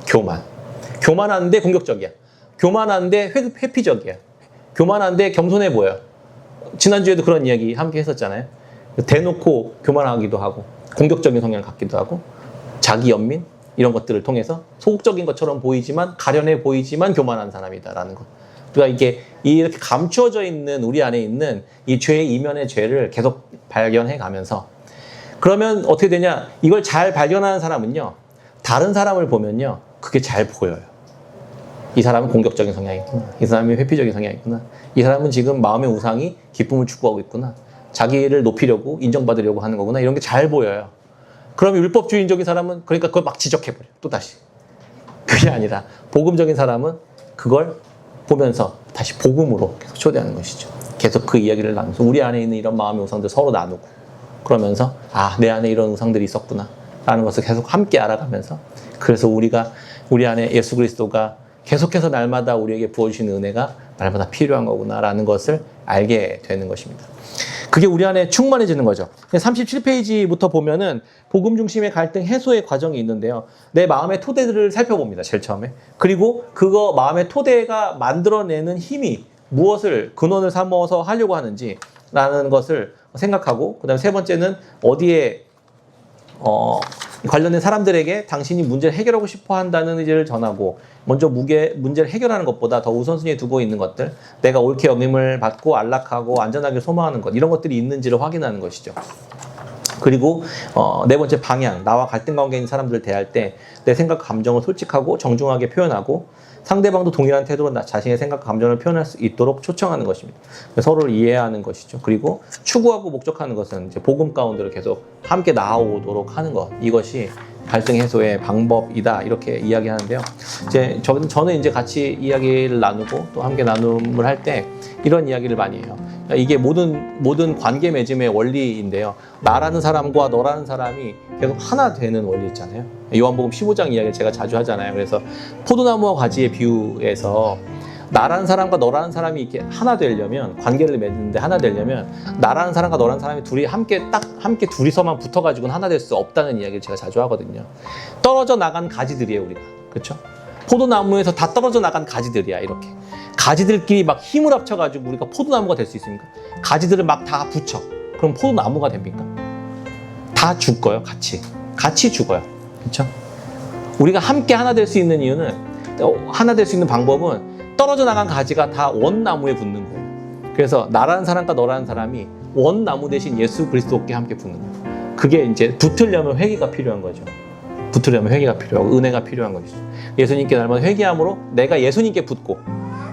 교만. 교만한데 공격적이야. 교만한데 회피적이야. 교만한데 겸손해 보여. 지난주에도 그런 이야기 함께 했었잖아요. 대놓고 교만하기도 하고 공격적인 성향을 갖기도 하고 자기 연민 이런 것들을 통해서 소극적인 것처럼 보이지만, 가련해 보이지만 교만한 사람이다라는 것. 그러니까 이게 이렇게 감추어져 있는 우리 안에 있는 이 죄의 이면의 죄를 계속 발견해 가면서, 그러면 어떻게 되냐? 이걸 잘 발견하는 사람은요, 다른 사람을 보면요, 그게 잘 보여요. 이 사람은 공격적인 성향이구나. 이 사람이 회피적인 성향이구나. 이 사람은 지금 마음의 우상이 기쁨을 추구하고 있구나. 자기를 높이려고, 인정받으려고 하는 거구나. 이런 게 잘 보여요. 그러면 율법주의적인 사람은 그러니까 그걸 막 지적해버려요. 또다시. 그게 아니라 복음적인 사람은 그걸 보면서 다시 복음으로 계속 초대하는 것이죠. 계속 그 이야기를 나누면서 우리 안에 있는 이런 마음의 우상들 서로 나누고, 그러면서 내 안에 이런 우상들이 있었구나. 라는 것을 계속 함께 알아가면서, 그래서 우리 안에 예수 그리스도가 계속해서 날마다 우리에게 부어주시는 은혜가 날마다 필요한 거구나라는 것을 알게 되는 것입니다. 그게 우리 안에 충만해지는 거죠. 37페이지부터 보면은 복음 중심의 갈등 해소의 과정이 있는데요. 내 마음의 토대들을 살펴봅니다. 제일 처음에. 그리고 그거 마음의 토대가 만들어내는 힘이 무엇을 근원을 삼아서 하려고 하는지 라는 것을 생각하고, 그 다음에 세 번째는 어디에 관련된 사람들에게 당신이 문제를 해결하고 싶어 한다는 의지를 전하고, 먼저 문제를 해결하는 것보다 더 우선순위에 두고 있는 것들, 내가 옳게 여김을 받고 안락하고 안전하게 소망하는 것, 이런 것들이 있는지를 확인하는 것이죠. 그리고 네 번째 방향, 나와 갈등 관계에 있는 사람들을 대할 때 내 생각, 감정을 솔직하고 정중하게 표현하고, 상대방도 동일한 태도로 자신의 생각, 감정을 표현할 수 있도록 초청하는 것입니다. 서로를 이해하는 것이죠. 그리고 추구하고 목적하는 것은 이제 복음 가운데로 계속 함께 나아오도록 하는 것, 이것이 갈등 해소의 방법이다, 이렇게 이야기하는데요. 이제 저는 이제 같이 이야기를 나누고 또 함께 나눔을 할 때 이런 이야기를 많이 해요. 이게 모든 관계 맺음의 원리인데요. 나라는 사람과 너라는 사람이 계속 하나 되는 원리 있잖아요. 요한복음 15장 이야기를 제가 자주 하잖아요. 그래서 포도나무와 가지의 비유에서 나라는 사람과 너라는 사람이 이렇게 하나 되려면, 관계를 맺는데 하나 되려면 나라는 사람과 너라는 사람이 둘이 함께 둘이서만 붙어가지고는 하나 될 수 없다는 이야기를 제가 자주 하거든요. 떨어져 나간 가지들이에요, 우리가. 그렇죠? 포도나무에서 다 떨어져 나간 가지들이야, 이렇게. 가지들끼리 막 힘을 합쳐가지고 우리가 포도나무가 될 수 있습니까? 가지들을 막 다 붙여. 그럼 포도나무가 됩니까? 다 죽어요, 같이 죽어요. 그렇죠? 우리가 함께 하나 될 수 있는 이유는, 하나 될 수 있는 방법은 떨어져 나간 가지가 다 원나무에 붙는 거예요. 그래서 나라는 사람과 너라는 사람이 원나무 대신 예수 그리스도께 함께 붙는 거예요. 그게 이제 붙으려면 회개가 필요한 거죠. 붙으려면 회개가 필요하고 은혜가 필요한 것이죠. 예수님께 날마다 회개함으로 내가 예수님께 붙고,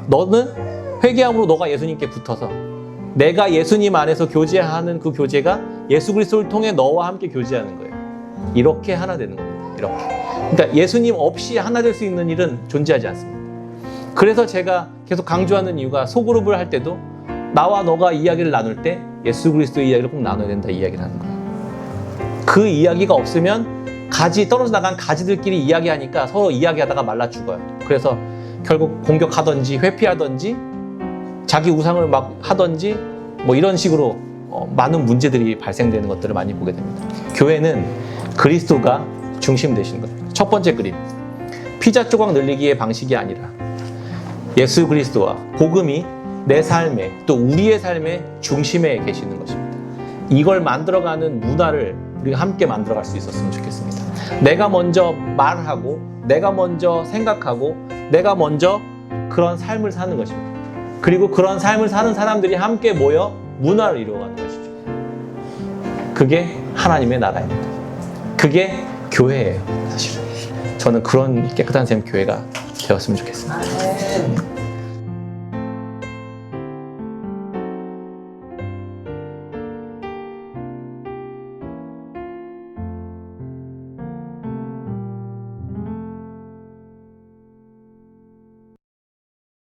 너는 회개함으로 너가 예수님께 붙어서 내가 예수님 안에서 교제하는 그 교제가 예수 그리스도를 통해 너와 함께 교제하는 거예요. 이렇게 하나 되는 겁니다. 이렇게. 그러니까 예수님 없이 하나 될 수 있는 일은 존재하지 않습니다. 그래서 제가 계속 강조하는 이유가, 소그룹을 할 때도 나와 너가 이야기를 나눌 때 예수 그리스도의 이야기를 꼭 나눠야 된다, 이야기를 하는 거예요. 그 이야기가 없으면 떨어져 나간 가지들끼리 이야기하니까 서로 이야기하다가 말라 죽어요. 그래서 결국 공격하든지 회피하든지 자기 우상을 막 하든지 뭐 이런 식으로 많은 문제들이 발생되는 것들을 많이 보게 됩니다. 교회는 그리스도가 중심 되시는 거예요. 첫 번째 그림, 피자 조각 늘리기의 방식이 아니라 예수 그리스도와 복음이 내 삶에, 또 우리의 삶의 중심에 계시는 것입니다. 이걸 만들어가는 문화를 우리가 함께 만들어갈 수 있었으면 좋겠습니다. 내가 먼저 말하고, 내가 먼저 생각하고, 내가 먼저 그런 삶을 사는 것입니다. 그리고 그런 삶을 사는 사람들이 함께 모여 문화를 이루어가는 것이죠. 그게 하나님의 나라입니다. 그게 교회예요, 사실은. 저는 그런 깨끗한 샘 교회가 되었으면 좋겠습니다.